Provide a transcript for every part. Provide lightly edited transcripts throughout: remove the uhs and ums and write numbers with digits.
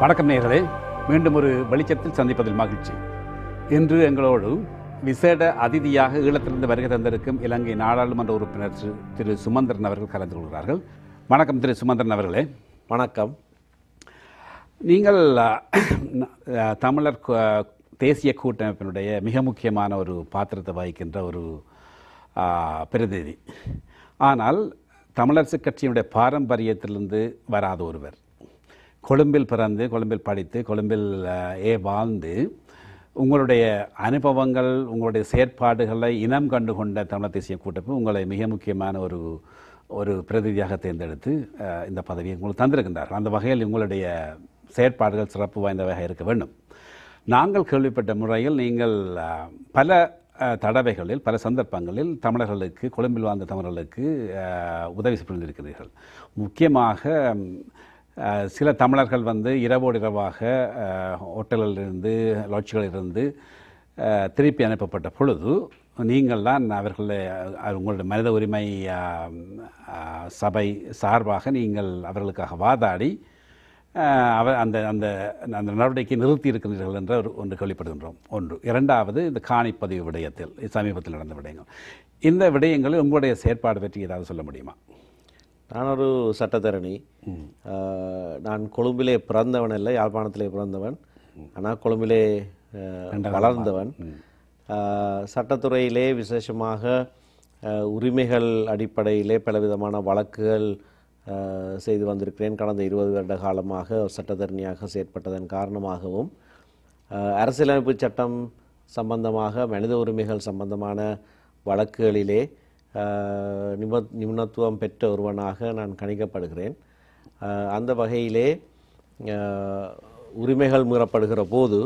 வணக்கம் நேயர்களே, மீண்டும் ஒரு வெளிச்சத்தில் சந்திப்பதில் மகிழ்ச்சி. இன்று எங்களோடு விசேட அதிதியாக ஈழத்திலிருந்து வருகை தந்திருக்கும் இலங்கை நாடாளுமன்ற உறுப்பினர் திரு சுமந்திரன் அவர்கள் கலந்து கொள்கிறார்கள். வணக்கம் திரு சுமந்திரன் அவர்களே. வணக்கம். நீங்கள் தமிழர் தேசிய கூட்டமைப்பினுடைய மிக முக்கியமான ஒரு பாத்திரத்தை வகிக்கின்ற ஒரு பிரதிநிதி. ஆனால் தமிழரசு கட்சியினுடைய பாரம்பரியத்திலிருந்து வராத ஒருவர். கொழும்பில் பிறந்து, கொழும்பில் படித்து, கொழும்பில் வாழ்ந்து உங்களுடைய அனுபவங்கள், உங்களுடைய செயற்பாடுகளை இனம் கண்டு கொண்ட தமிழர் தேசிய கூட்டமைப்பு உங்களை மிக முக்கியமான ஒரு பிரதிநிதியாக தேர்ந்தெடுத்து இந்த பதவியை உங்களுக்கு தந்திருக்கின்றார்கள். அந்த வகையில் உங்களுடைய செயற்பாடுகள் சிறப்பு வாய்ந்தவையாக இருக்க வேண்டும். நாங்கள் கேள்விப்பட்ட முறையில் நீங்கள் பல தடவைகளில், பல சந்தர்ப்பங்களில் தமிழர்களுக்கு, கொழும்பில் வாழ்ந்த தமிழர்களுக்கு உதவி புரிந்திருக்கிறீர்கள். முக்கியமாக சில தமிழர்கள் இரவோடு இரவாக ஹோட்டலிலிருந்து, லாட்ஜ்களிலிருந்து திருப்பி அனுப்பப்பட்ட பொழுது நீங்கள் தான் உங்களுடைய மனித உரிமை சபை சார்பாக நீங்கள் அவர்களுக்காக வாதாடி அந்த அந்த அந்த நடவடிக்கை நிறுத்தி இருக்கிறீர்கள் என்ற ஒன்று கேள்விப்படுகின்றோம். ஒன்று. இரண்டாவது, இந்த காணிப்பதிவு விடயத்தில் சமீபத்தில் நடந்த விடயங்கள். இந்த விடயங்களில் உங்களுடைய செயற்பாடு பற்றி ஏதாவது சொல்ல முடியுமா? நான் ஒரு சட்டத்தரணி. நான் கொழும்பிலே பிறந்தவன் இல்லை, யாழ்ப்பாணத்திலே பிறந்தவன். ஆனால் கொழும்பிலே வளர்ந்தவன். சட்டத்துறையிலே விசேஷமாக உரிமைகள் அடிப்படையிலே பலவிதமான வழக்குகள் செய்து வந்திருக்கிறேன். கடந்த 20 வருட காலமாக சட்டத்தரணியாக செயற்பட்டதன் காரணமாகவும் அரசியலமைப்பு சட்டம் சம்பந்தமாக, மனித உரிமைகள் சம்பந்தமான வழக்குகளிலே நிபுணத்துவம் பெற்ற ஒருவனாக நான் கணிக்கப்படுகிறேன். அந்த வகையிலே உரிமைகள் மீறப்படுகிற போது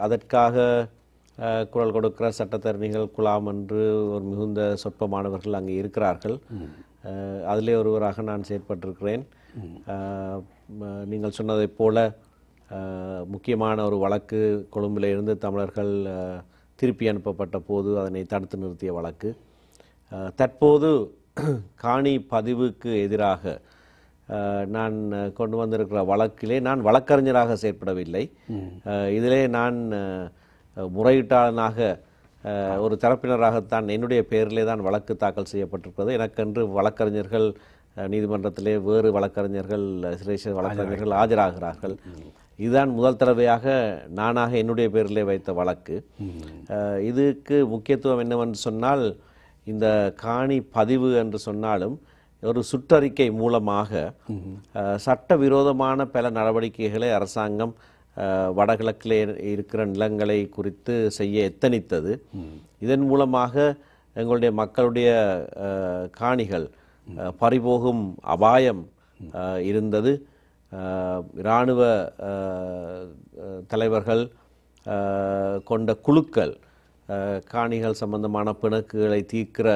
அதற்காக குரல் கொடுக்கிற சட்டத்தரணிகள் குழாம் என்று ஒரு மிகுந்த சொற்பமானவர்கள் அங்கே இருக்கிறார்கள். அதிலே ஒருவராக நான் செயற்பட்டிருக்கிறேன். நீங்கள் சொன்னதைப் போல முக்கியமான ஒரு வழக்கு கொழும்பில் இருந்து தமிழர்கள் திருப்பி அனுப்பப்பட்ட போது அதனை தடுத்து நிறுத்திய வழக்கு. தற்போது காணி பதிவுக்கு எதிராக நான் கொண்டு வந்திருக்கிற வழக்கிலே நான் வழக்கறிஞராக செயற்படவில்லை. இதிலே நான் முறையீட்டாளனாக ஒரு தரப்பினராகத்தான் என்னுடைய பெயரிலே தான் வழக்கு தாக்கல் செய்யப்பட்டிருக்கிறது. எனக்கென்று வழக்கறிஞர்கள் நீதிமன்றத்திலே வேறு வழக்கறிஞர்கள், சிரேஷ்ட வழக்கறிஞர்கள் ஆஜராகிறார்கள். இதுதான் முதல் தடவையாக நானாக என்னுடைய பேரிலே வைத்த வழக்கு. இதுக்கு முக்கியத்துவம் என்னவென்று சொன்னால், இந்த காணி பதிவு என்று சொன்னாலும் ஒரு சுற்றறிக்கை மூலமாக சட்டவிரோதமான பல நடவடிக்கைகளை அரசாங்கம் வடகிழக்கிலே இருக்கிற நிலங்களை குறித்து செய்ய எத்தனித்தது. இதன் மூலமாக எங்களுடைய மக்களுடைய காணிகள் பறிபோகும் அபாயம் இருந்தது. இராணுவ தலைவர்கள் கொண்ட குழுக்கள் காணிகள் சம்பந்தமான பிணக்குகளை தீர்க்கிற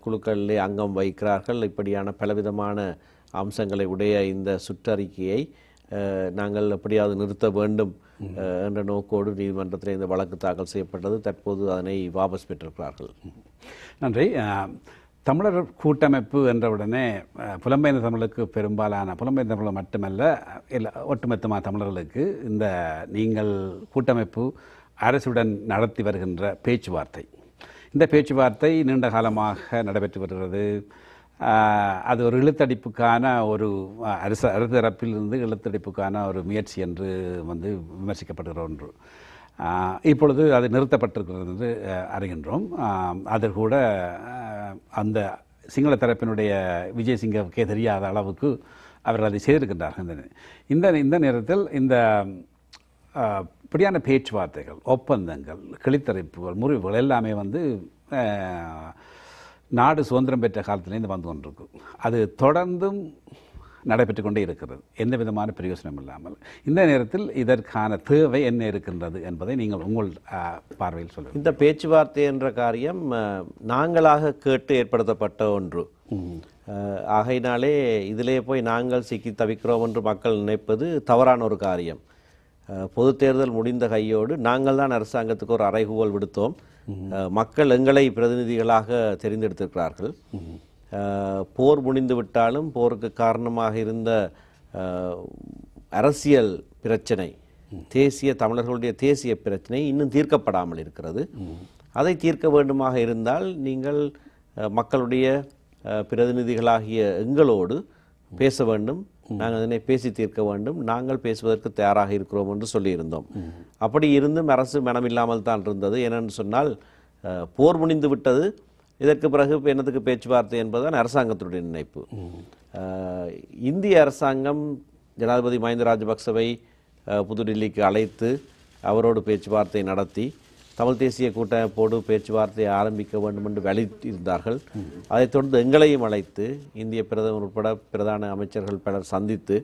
குழுக்களிலே அங்கம் வகிக்கிறார்கள். இப்படியான பலவிதமான அம்சங்களை உடைய இந்த சுற்றறிக்கையை நாங்கள் எப்படியாவது நிறுத்த வேண்டும் என்ற நோக்கோடு நீதிமன்றத்தில் இந்த வழக்கு தாக்கல் செய்யப்பட்டது. தற்போது அதனை வாபஸ் பெற்றிருக்கிறார்கள். நன்றி. தமிழர் கூட்டமைப்பு என்றவுடனே புலம்பெயர்ந்த தமிழுக்கு பெரும்பாலான புலம்பெயர்ந்த தமிழர் மட்டுமல்ல, ஒட்டுமொத்தமாக தமிழர்களுக்கு இந்த நீங்கள் கூட்டமைப்பு அரசுடன் நடத்தி வருகின்ற பேச்சுவார்த்தை, இந்த பேச்சுவார்த்தை நீண்ட காலமாக நடைபெற்று வருகிறது. அது ஒரு இழுத்தடிப்புக்கான ஒரு அரசு தரப்பிலிருந்து இழுத்தடிப்புக்கான ஒரு முயற்சி என்று விமர்சிக்கப்படுகிற ஒன்று. இப்பொழுது அது நிறுத்தப்பட்டிருக்கிறது என்று அறிகின்றோம். அது கூட அந்த சிங்கள தரப்பினுடைய விஜயசிங்கவுக்கே தெரியாத அளவுக்கு அவர்கள் அதை செய்திருக்கின்றார்கள். இந்த நேரத்தில் இந்த இப்படியான பேச்சுவார்த்தைகள், ஒப்பந்தங்கள், கிழித்தறிப்புகள், முறிவுகள் எல்லாமே நாடு சுதந்திரம் பெற்ற காலத்திலேருந்து வந்து கொண்டிருக்கு. அது தொடர்ந்தும் நடைபெற்று கொண்டே இருக்கிறது, எந்த விதமான பிரயோசனம் இல்லாமல். இந்த நேரத்தில் இதற்கான தேவை என்ன இருக்கின்றது என்பதை நீங்கள் உங்கள் பார்வையில் சொல்லுங்கள். இந்த பேச்சுவார்த்தை என்ற காரியம் நாங்களாக கேட்டு ஏற்படுத்தப்பட்ட ஒன்று. ஆகையினாலே இதிலே போய் நாங்கள் சிக்கி தவிக்கிறோம் என்று மக்கள் நினைப்பது தவறான ஒரு காரியம். பொது தேர்தல் முடிந்த கையோடு நாங்கள் தான் அரசாங்கத்துக்கு ஒரு அறைகூவல் விடுத்தோம். மக்கள் எங்களை பிரதிநிதிகளாக தெரிந்தெடுத்திருக்கிறார்கள். போர் முடிந்து விட்டாலும் போருக்கு காரணமாக இருந்த அரசியல் பிரச்சனை, தமிழர்களுடைய தேசிய பிரச்சனை இன்னும் தீர்க்கப்படாமல் இருக்கிறது. அதை தீர்க்க வேண்டுமாக இருந்தால் நீங்கள் மக்களுடைய பிரதிநிதிகளாகிய எங்களோடு பேச வேண்டும், நாங்கள் அதனை பேசி தீர்க்க வேண்டும், நாங்கள் பேசுவதற்கு தயாராக இருக்கிறோம் என்று சொல்லியிருந்தோம். அப்படி இருந்தும் அரசு மனமில்லாமல் தான் இருந்தது. ஏனென்று சொன்னால் போர் முடிந்து விட்டது, இதற்கு பிறகு என்னத்துக்கு பேச்சுவார்த்தை என்பதுதான் அரசாங்கத்துடைய நினைப்பு. இந்திய அரசாங்கம் ஜனாதிபதி மஹிந்த ராஜபக்சவை புதுடில்லிக்கு அழைத்து அவரோடு பேச்சுவார்த்தை நடத்தி தமிழ் தேசிய கூட்டமைப்போடு பேச்சுவார்த்தையை ஆரம்பிக்க வேண்டும் என்று வலியுறுத்தியிருந்தார்கள். அதைத் தொடர்ந்து எங்களையும் அழைத்து இந்திய பிரதமர் உட்பட பிரதான அமைச்சர்கள் பலர் சந்தித்து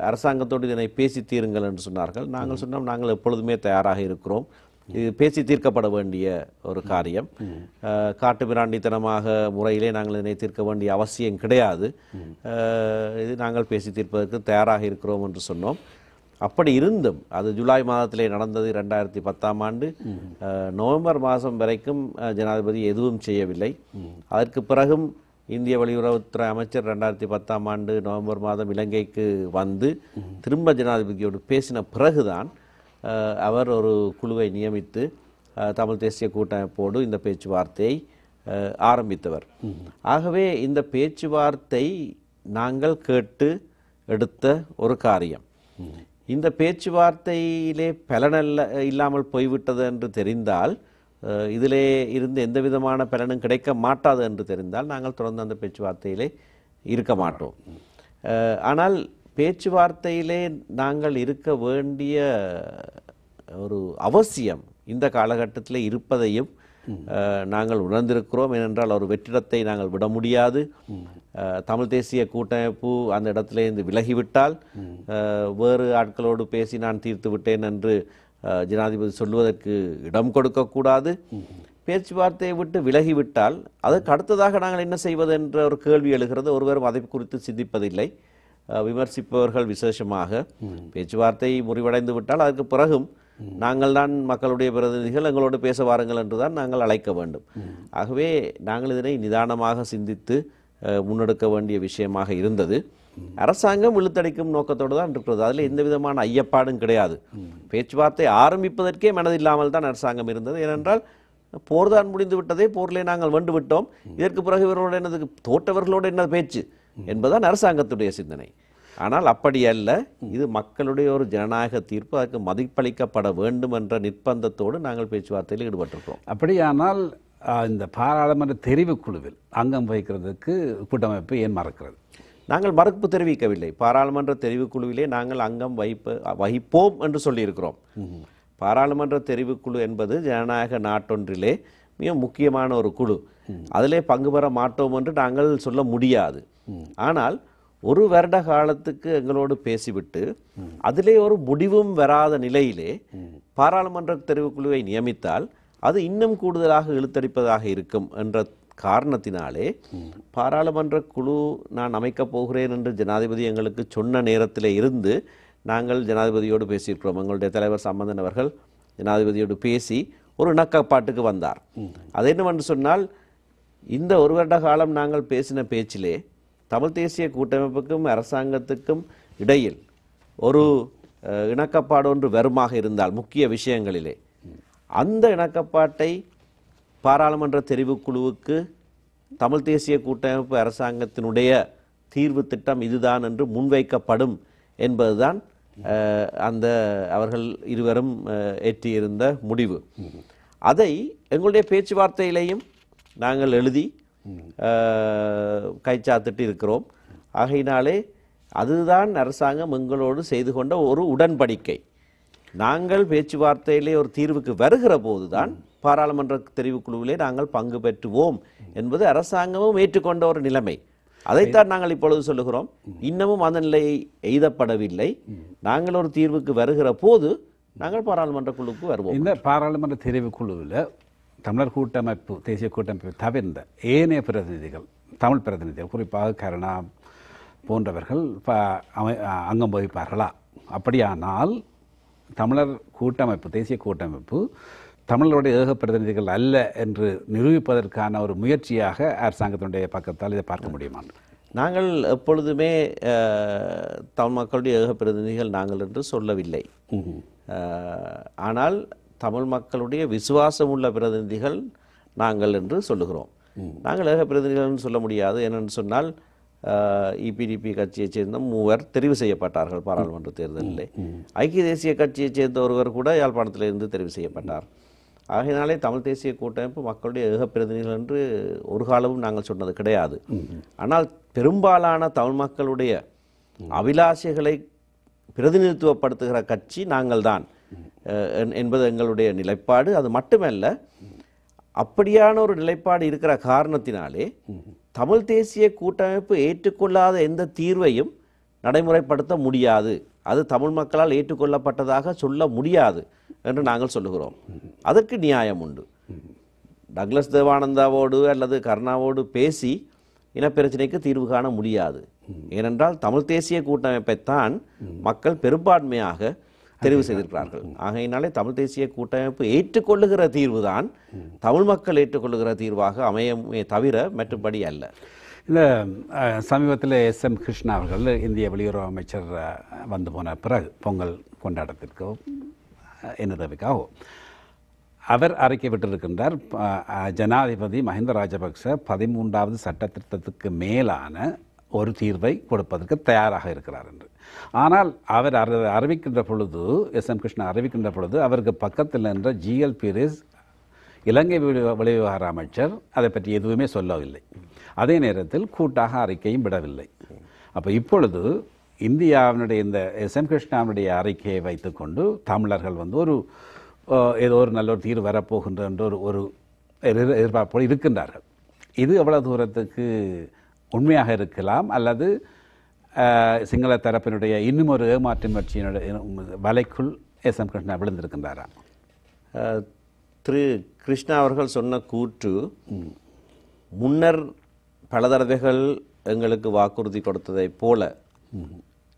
அரசாங்கத்தோடு இதனை பேசி தீருங்கள் என்று சொன்னார்கள். நாங்கள் சொன்னோம், நாங்கள் எப்பொழுதுமே தயாராக இருக்கிறோம், இது பேசி தீர்க்கப்பட வேண்டிய ஒரு காரியம், காட்டு மிராண்டித்தனமாக முறையிலே நாங்கள் இதனை தீர்க்க வேண்டிய அவசியம் கிடையாது, இது நாங்கள் பேசி தீர்ப்பதற்கு தயாராக இருக்கிறோம் என்று சொன்னோம். அப்படி இருந்தும் அது ஜூலை மாதத்திலே நடந்தது. 2010ஆம் ஆண்டு நவம்பர் மாதம் வரைக்கும் ஜனாதிபதி எதுவும் செய்யவில்லை. அதற்கு பிறகும் இந்திய வெளியுறவுத்துறை அமைச்சர் 2010ஆம் ஆண்டு நவம்பர் மாதம் இலங்கைக்கு வந்து திரும்ப ஜனாதிபதியோடு பேசின பிறகுதான் அவர் ஒரு குழுவை நியமித்து தமிழ் தேசிய கூட்டமைப்போடு இந்த பேச்சுவார்த்தையை ஆரம்பித்தவர். ஆகவே இந்த பேச்சுவார்த்தை நாங்கள் கேட்டு எடுத்த ஒரு காரியம். இந்த பேச்சுவார்த்தையிலே பலனல்ல இல்லாமல் போய்விட்டது என்று தெரிந்தால், இதிலே இருந்து எந்த விதமான பலனும் கிடைக்க மாட்டாது என்று தெரிந்தால் நாங்கள் தொடர்ந்து அந்த பேச்சுவார்த்தையிலே இருக்க மாட்டோம். ஆனால் பேச்சுவார்த்தையிலே நாங்கள் இருக்க வேண்டிய ஒரு அவசியம் இந்த காலகட்டத்தில் இருப்பதையும் நாங்கள் உணர்ந்திருக்கிறோம். ஏனென்றால் ஒரு வெற்றிடத்தை நாங்கள் விட முடியாது. தமிழ் தேசிய கூட்டமைப்பு அந்த இடத்திலிருந்து விலகிவிட்டால் வேறு ஆட்களோடு பேசி நான் தீர்த்து விட்டேன் என்று ஜனாதிபதி சொல்வதற்கு இடம் கொடுக்கக்கூடாது. பேச்சுவார்த்தையை விட்டு விலகிவிட்டால் அதற்கு அடுத்ததாக நாங்கள் என்ன செய்வது என்ற ஒரு கேள்வி எழுகிறது. ஒருவரும் அதை குறித்து சிந்திப்பதில்லை. விமர்சிப்பவர்கள் விசேஷமாக பேச்சுவார்த்தை முறிவடைந்து விட்டால் அதற்கு பிறகும் நாங்கள் தான் மக்களுடைய பிரதிநிதிகள், எங்களோடு பேச வாருங்கள் என்றுதான் நாங்கள் அழைக்க வேண்டும். ஆகவே நாங்கள் இதனை நிதானமாக சிந்தித்து முன்னெடுக்க வேண்டிய விஷயமாக இருந்தது. அரசாங்கம் இழுத்தடிக்கும் நோக்கத்தோடு தான் இருக்கிறது. அதில் எந்த விதமான ஐயப்பாடும் கிடையாது. பேச்சுவார்த்தை ஆரம்பிப்பதற்கே மனதில்லாமல் தான் அரசாங்கம் இருந்தது. ஏனென்றால் போர்தான் முடிந்து விட்டதே, போரிலே நாங்கள் வென்று விட்டோம், இதற்கு பிறகு இவர்களோடு என்னது, தோற்றவர்களோடு என்ன பேச்சு என்பதுதான் அரசாங்கத்துடைய சிந்தனை. ஆனால் அப்படி அல்ல, இது மக்களுடைய ஒரு ஜனநாயக தீர்ப்பு, அதற்கு மதிப்பளிக்கப்பட வேண்டும் என்ற நிர்பந்தத்தோடு நாங்கள் பேச்சுவார்த்தையில் ஈடுபட்டிருக்கிறோம். அப்படியானால் இந்த பாராளுமன்ற தெரிவுக்குழுவில் அங்கம் வகிக்கிறதுக்கு கூட்டமைப்பு ஏன் மறக்கிறது? நாங்கள் மறுப்பு தெரிவிக்கவில்லை. பாராளுமன்ற தெரிவுக்குழுவிலே நாங்கள் அங்கம் வகிப்போம் என்று சொல்லியிருக்கிறோம். பாராளுமன்ற தெரிவுக்குழு என்பது ஜனநாயக நாட்டொன்றிலே மிக முக்கியமான ஒரு குழு. அதிலே பங்கு பெற மாட்டோம் என்று நாங்கள் சொல்ல முடியாது. ஆனால் ஒரு வருட காலத்துக்கு எங்களோடு பேசிவிட்டு அதிலே ஒரு முடிவும் வராத நிலையிலே பாராளுமன்ற தெரிவுக்குழுவை நியமித்தால் அது இன்னும் கூடுதலாக இழுத்தடிப்பதாக இருக்கும் என்ற காரணத்தினாலே பாராளுமன்ற குழு நான் அமைக்கப் போகிறேன் என்று ஜனாதிபதி எங்களுக்கு சொன்ன நேரத்திலே இருந்து நாங்கள் ஜனாதிபதியோடு பேசியிருக்கிறோம். எங்களுடைய தலைவர் சம்பந்தன் அவர்கள் ஜனாதிபதியோடு பேசி ஒரு இணக்கப்பாட்டுக்கு வந்தார். அது என்னவென்று சொன்னால், இந்த ஒரு வருட காலம் நாங்கள் பேசின பேச்சிலே தமிழ் தேசிய கூட்டமைப்புக்கும் அரசாங்கத்துக்கும் இடையில் ஒரு இணக்கப்பாடு ஒன்று வருமாக இருந்தால் முக்கிய விஷயங்களிலே அந்த இணக்கப்பாட்டை பாராளுமன்ற தெரிவுக்குழுவுக்கு தமிழ் தேசிய கூட்டமைப்பு அரசாங்கத்தினுடைய தீர்வு திட்டம் இதுதான் என்று முன்வைக்கப்படும் என்பதுதான் அந்த அவர்கள் இருவரும் ஏற்றியிருந்த முடிவு. அதை எங்களுடைய பேச்சுவார்த்தையிலையும் நாங்கள் எழுதி கைச்சாத்திட்டு இருக்கிறோம். ஆகையினாலே அதுதான் அரசாங்கம் எங்களோடு செய்து கொண்ட ஒரு உடன்படிக்கை. நாங்கள் பேச்சுவார்த்தையிலே ஒரு தீர்வுக்கு வருகிற போதுதான் பாராளுமன்ற தெரிவுக்குழுவிலே நாங்கள் பங்கு பெற்றுவோம் என்பது அரசாங்கமும் ஏற்றுக்கொண்ட ஒரு நிலைமை. அதைத்தான் நாங்கள் இப்பொழுது சொல்லுகிறோம். இன்னமும் அந்த நிலை எய்தப்படவில்லை. நாங்கள் ஒரு தீர்வுக்கு வருகிற போது நாங்கள் பாராளுமன்ற குழுவுக்கு வருவோம். இந்த பாராளுமன்ற தெரிவுக்குழுவில் தமிழர் கூட்டமைப்பு, தேசிய கூட்டமைப்பு தவிர்ந்த ஏனைய பிரதிநிதிகள், தமிழ் பிரதிநிதிகள், குறிப்பாக கருணா போன்றவர்கள் அங்கம் வகிப்பார்களா? அப்படியானால் தமிழர் கூட்டமைப்பு, தேசிய கூட்டமைப்பு தமிழருடைய ஏக பிரதிநிதிகள் அல்ல என்று நிரூபிப்பதற்கான ஒரு முயற்சியாக அரசாங்கத்தினுடைய பக்கத்தால் இதை பார்க்க முடியுமா? நாங்கள் எப்பொழுதுமே தமிழ் மக்களுடைய ஏக பிரதிநிதிகள் நாங்கள் என்று சொல்லவில்லை. ஆனால் தமிழ் மக்களுடைய விசுவாசம் உள்ள பிரதிநிதிகள் நாங்கள் என்று சொல்லுகிறோம். நாங்கள் ஏக பிரதிநிதிகள் சொல்ல முடியாது. என்னென்னு சொன்னால் இபிடிபி கட்சியைச் சேர்ந்த 3 தெரிவு செய்யப்பட்டார்கள் பாராளுமன்ற தேர்தலில். ஐக்கிய தேசிய கட்சியைச் சேர்ந்த ஒருவர் கூட யாழ்ப்பாணத்திலிருந்து தெரிவு செய்யப்பட்டார். ஆகையினாலே தமிழ் தேசிய கூட்டமைப்பு மக்களுடைய ஏக பிரதிநிதிகள் என்று ஒரு காலமும் நாங்கள் சொன்னது கிடையாது. ஆனால் பெரும்பாலான தமிழ் மக்களுடைய அபிலாஷைகளை பிரதிநிதித்துவப்படுத்துகிற கட்சி நாங்கள் தான் என்பது எங்களுடைய நிலைப்பாடு. அது மட்டுமல்ல, அப்படியான ஒரு நிலைப்பாடு இருக்கிற காரணத்தினாலே தமிழ் தேசிய கூட்டமைப்பு ஏற்றுக்கொள்ளாத எந்த தீர்வையும் நடைமுறைப்படுத்த முடியாது, அது தமிழ் மக்களால் ஏற்றுக்கொள்ளப்பட்டதாக சொல்ல முடியாது என்று நாங்கள் சொல்லுகிறோம். அதற்கு நியாயம் உண்டு. டக்ளஸ் தேவானந்தாவோடு அல்லது கருணாவோடு பேசி இனப்பிரச்சனைக்கு தீர்வு காண முடியாது. ஏனென்றால் தமிழ் தேசிய கூட்டமைப்பைத்தான் மக்கள் பெரும்பான்மையாக தெரிவு செய்திருக்கிறார்கள். ஆகையினாலே தமிழ் தேசிய கூட்டமைப்பு ஏற்றுக்கொள்ளுகிற தீர்வு தான் தமிழ் மக்கள் ஏற்றுக்கொள்ளுகிற தீர்வாக அமையுமே தவிர மற்றபடி அல்ல. இந்த சமீபத்தில் SM கிருஷ்ணா அவர்கள் இந்திய வெளியுறவு அமைச்சர் வந்து போன பிறகு பொங்கல் கொண்டாட்டத்திற்கோ என்னதவிக்காகவோ அவர் அறிக்கை விட்டிருக்கின்றார், ஜனாதிபதி மஹிந்த ராஜபக்ச 13வது சட்ட திருத்தத்துக்கு மேலான ஒரு தீர்வை கொடுப்பதற்கு தயாராக இருக்கிறார் என்று. ஆனால் அவர் அறிவிக்கின்ற பொழுது, SM கிருஷ்ணா அறிவிக்கின்ற பொழுது அவருக்கு பக்கத்தில் நின்ற GL பீரிஸ் இலங்கை வெளிவிவகார அமைச்சர் அதை பற்றி எதுவுமே சொல்லவில்லை. அதே நேரத்தில் கூட்டாக அறிக்கையும் விடவில்லை. அப்போ இப்பொழுது இந்தியாவினுடைய இந்த SM கிருஷ்ணாவுடைய அறிக்கையை வைத்துக்கொண்டு தமிழர்கள் வந்து ஏதோ ஒரு நல்ல ஒரு தீர்வு வரப்போகின்ற என்ற ஒரு எதிர்பார்ப்போடு இருக்கின்றார்கள். இது எவ்வளவு தூரத்துக்கு உண்மையாக இருக்கலாம், அல்லது சிங்கள தரப்பினுடைய இன்னும் ஒரு ஏமாற்று முயற்சியினுடைய வலைக்குள் SM கிருஷ்ணா விழுந்திருக்கின்றாரா? திரு கிருஷ்ணா அவர்கள் சொன்ன கூற்று முன்னர் பல தடவைகள் எங்களுக்கு வாக்குறுதி கொடுத்ததை போல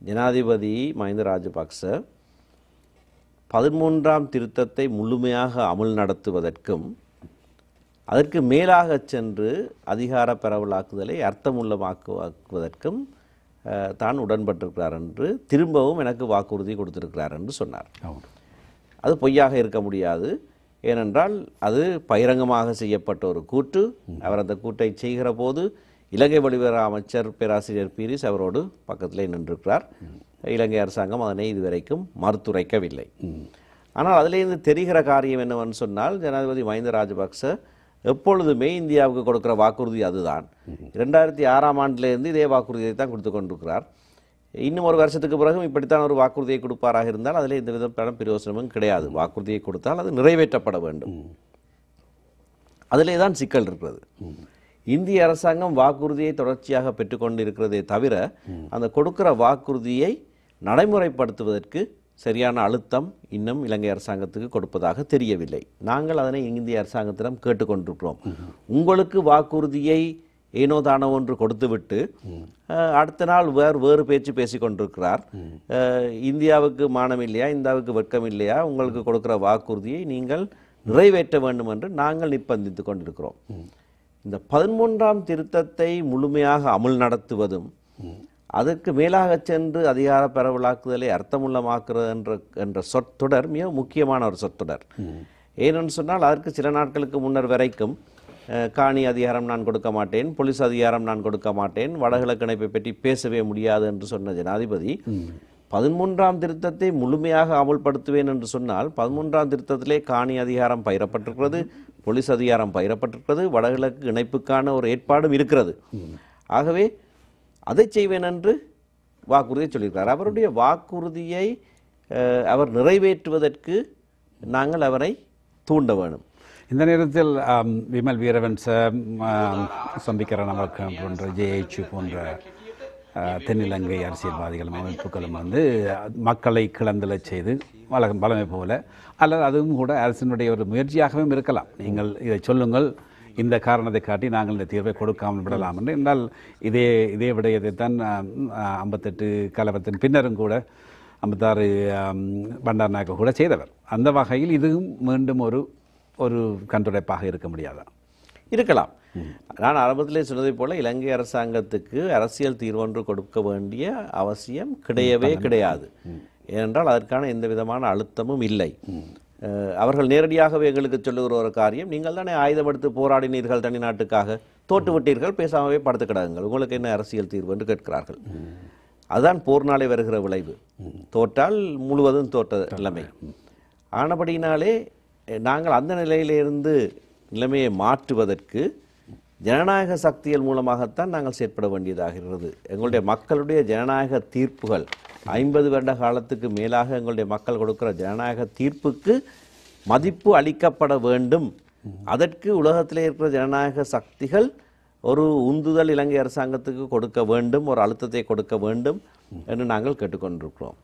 ஜனாதிபதி மஹிந்த ராஜபக்ச 13ஆம் திருத்தத்தை முழுமையாக அமுல் நடத்துவதற்கும் அதற்கு மேலாக சென்று அதிகார பரவலாக்குதலை அர்த்தமுள்ளமாக்குவதற்கும் தான் உடன்பட்டிருக்கிறார் என்று திரும்பவும் எனக்கு வாக்குறுதி கொடுத்திருக்கிறார் என்று சொன்னார். அது பொய்யாக இருக்க முடியாது. ஏனென்றால் அது பகிரங்கமாக செய்யப்பட்ட ஒரு கூற்று. அவர் அந்த கூட்டை செய்கிற போது இலங்கை வெளியுறவு அமைச்சர் பேராசிரியர் பீரிஸ் அவரோடு பக்கத்திலே நின்றிருக்கிறார். இலங்கை அரசாங்கம் அதனை இதுவரைக்கும் மறுத்துரைக்கவில்லை. ஆனால் அதிலிருந்து தெரிகிற காரியம் என்னவென்று சொன்னால், ஜனாதிபதி மஹிந்த ராஜபக்ச எப்பொழுதுமே இந்தியாவுக்கு கொடுக்கிற வாக்குறுதி அதுதான். 2006ஆம் ஆண்டிலிருந்து இதே வாக்குறுதியை தான் கொடுத்து கொண்டிருக்கிறார். இன்னும் ஒரு வருஷத்துக்கு பிறகும் இப்படித்தான் ஒரு வாக்குறுதியை கொடுப்பாராக இருந்தால் அதில் எந்த விதமான பிரயோசனமும் கிடையாது. வாக்குறுதியை கொடுத்தால் அது நிறைவேற்றப்பட வேண்டும். அதிலே தான் சிக்கல் இருக்கிறது. இந்திய அரசாங்கம் வாக்குறுதியை தொடர்ச்சியாக பெற்றுக்கொண்டு இருக்கிறதே தவிர அந்த கொடுக்கிற வாக்குறுதியை நடைமுறைப்படுத்துவதற்கு சரியான அழுத்தம் இன்னும் இலங்கை அரசாங்கத்துக்கு கொடுப்பதாக தெரியவில்லை. நாங்கள் அதனை இந்திய அரசாங்கத்திடம் கேட்டுக்கொண்டிருக்கிறோம். உங்களுக்கு வாக்குறுதியை ஏனோ தானோ ஒன்று கொடுத்துவிட்டு அடுத்த நாள் வேறு பேச்சு பேசி கொண்டிருக்கிறார். இந்தியாவுக்கு மானம் இல்லையா, இந்தியாவுக்கு வெட்கம் இல்லையா, உங்களுக்கு கொடுக்கிற வாக்குறுதியை நீங்கள் நிறைவேற்ற வேண்டும் என்று நாங்கள் நிர்பந்தித்து கொண்டிருக்கிறோம். இந்த 13ஆம் திருத்தத்தை முழுமையாக அமுல் நடத்துவதும் அதற்கு மேலாக சென்று அதிகார பரவலாக்குதலை அர்த்தமுள்ளமாக்குறது என்ற சொற்றொடர் மிக முக்கியமான ஒரு சொற்றொடர். ஏனென்று சொன்னால் அதற்கு சில நாட்களுக்கு முன்னர் வரைக்கும் காணி அதிகாரம் நான் கொடுக்க மாட்டேன், போலீஸ் அதிகாரம் நான் கொடுக்க மாட்டேன், வடகிழக்கு இணைப்பை பற்றி பேசவே முடியாது என்று சொன்ன ஜனாதிபதி 13ஆம் திருத்தத்தை முழுமையாக அமுல்படுத்துவேன் என்று சொன்னால் 13ஆம் திருத்தத்திலே காணி அதிகாரம் பயிரப்பட்டிருக்கிறது, போலீஸ் அதிகாரம் பயிரப்பட்டிருக்கிறது, வடகிழக்கு இணைப்புக்கான ஒரு ஏற்பாடும் இருக்கிறது. ஆகவே அதை செய்வேன் என்று வாக்குறுதியை சொல்லியிருக்கிறார். அவருடைய வாக்குறுதியை அவர் நிறைவேற்றுவதற்கு நாங்கள் அவரை தூண்ட வேணும். இந்த நேரத்தில் விமல் வீரவன்ச, சம்பிக்கர நமக்கம் போன்ற JH போன்ற தென்னிலங்கை அரசியல்வாதிகளும் அமைப்புகளும் வந்து மக்களை கிளந்தலை செய்து வளமை போல, அல்லது அதுவும் கூட அரசினுடைய ஒரு முயற்சியாகவும் இருக்கலாம். நீங்கள் இதை சொல்லுங்கள், இந்த காரணத்தை காட்டி நாங்கள் இந்த தீர்வை கொடுக்காமல் விடலாம் என்று. என்றால் இதே விடயத்தை தான் 58 கலவரத்தின் பின்னரும் கூட 56 பண்டார் நாயக்க கூட செய்தவர். அந்த வகையில் இதுவும் மீண்டும் ஒரு கண்துடைப்பாக இருக்க முடியாதா? இருக்கலாம். நான் ஆரம்பத்திலே சொன்னதைப் போல இலங்கை அரசாங்கத்துக்கு அரசியல் தீர்வொன்று கொடுக்க வேண்டிய அவசியம் கிடையவே கிடையாது. ஏனென்றால் அதற்கான எந்த விதமான அழுத்தமும் இல்லை. அவர்கள் நேரடியாகவே எங்களுக்கு சொல்லுகிற ஒரு காரியம், நீங்கள் தானே ஆயுதம் எடுத்து போராடினீர்கள் தனி நாட்டுக்காக, தோற்று விட்டீர்கள், பேசாமவே படுத்து கிடங்கள், உங்களுக்கு என்ன அரசியல் தீர்வு என்று கேட்கிறார்கள். அதுதான் போர்னாலே வருகிற விளைவு. தோற்றால் முழுவதும் தோற்ற நிலைமை. ஆனபடியினாலே நாங்கள் அந்த நிலையிலிருந்து நிலைமையை மாற்றுவதற்கு ஜனநாயக சக்திகள் மூலமாகத்தான் நாங்கள் செயற்பட வேண்டியதாகிறது. எங்களுடைய மக்களுடைய ஜனநாயக தீர்ப்புகள் 50 வருட காலத்துக்கு மேலாக எங்களுடைய மக்கள் கொடுக்கிற ஜனநாயக தீர்ப்புக்கு மதிப்பு அளிக்கப்பட வேண்டும். அதற்கு உலகத்திலே இருக்கிற ஜனநாயக சக்திகள் ஒரு உந்துதல் இலங்கை அரசாங்கத்துக்கு கொடுக்க வேண்டும், ஒரு அழுத்தத்தை கொடுக்க வேண்டும் என்று நாங்கள் கேட்டுக்கொண்டிருக்கிறோம்.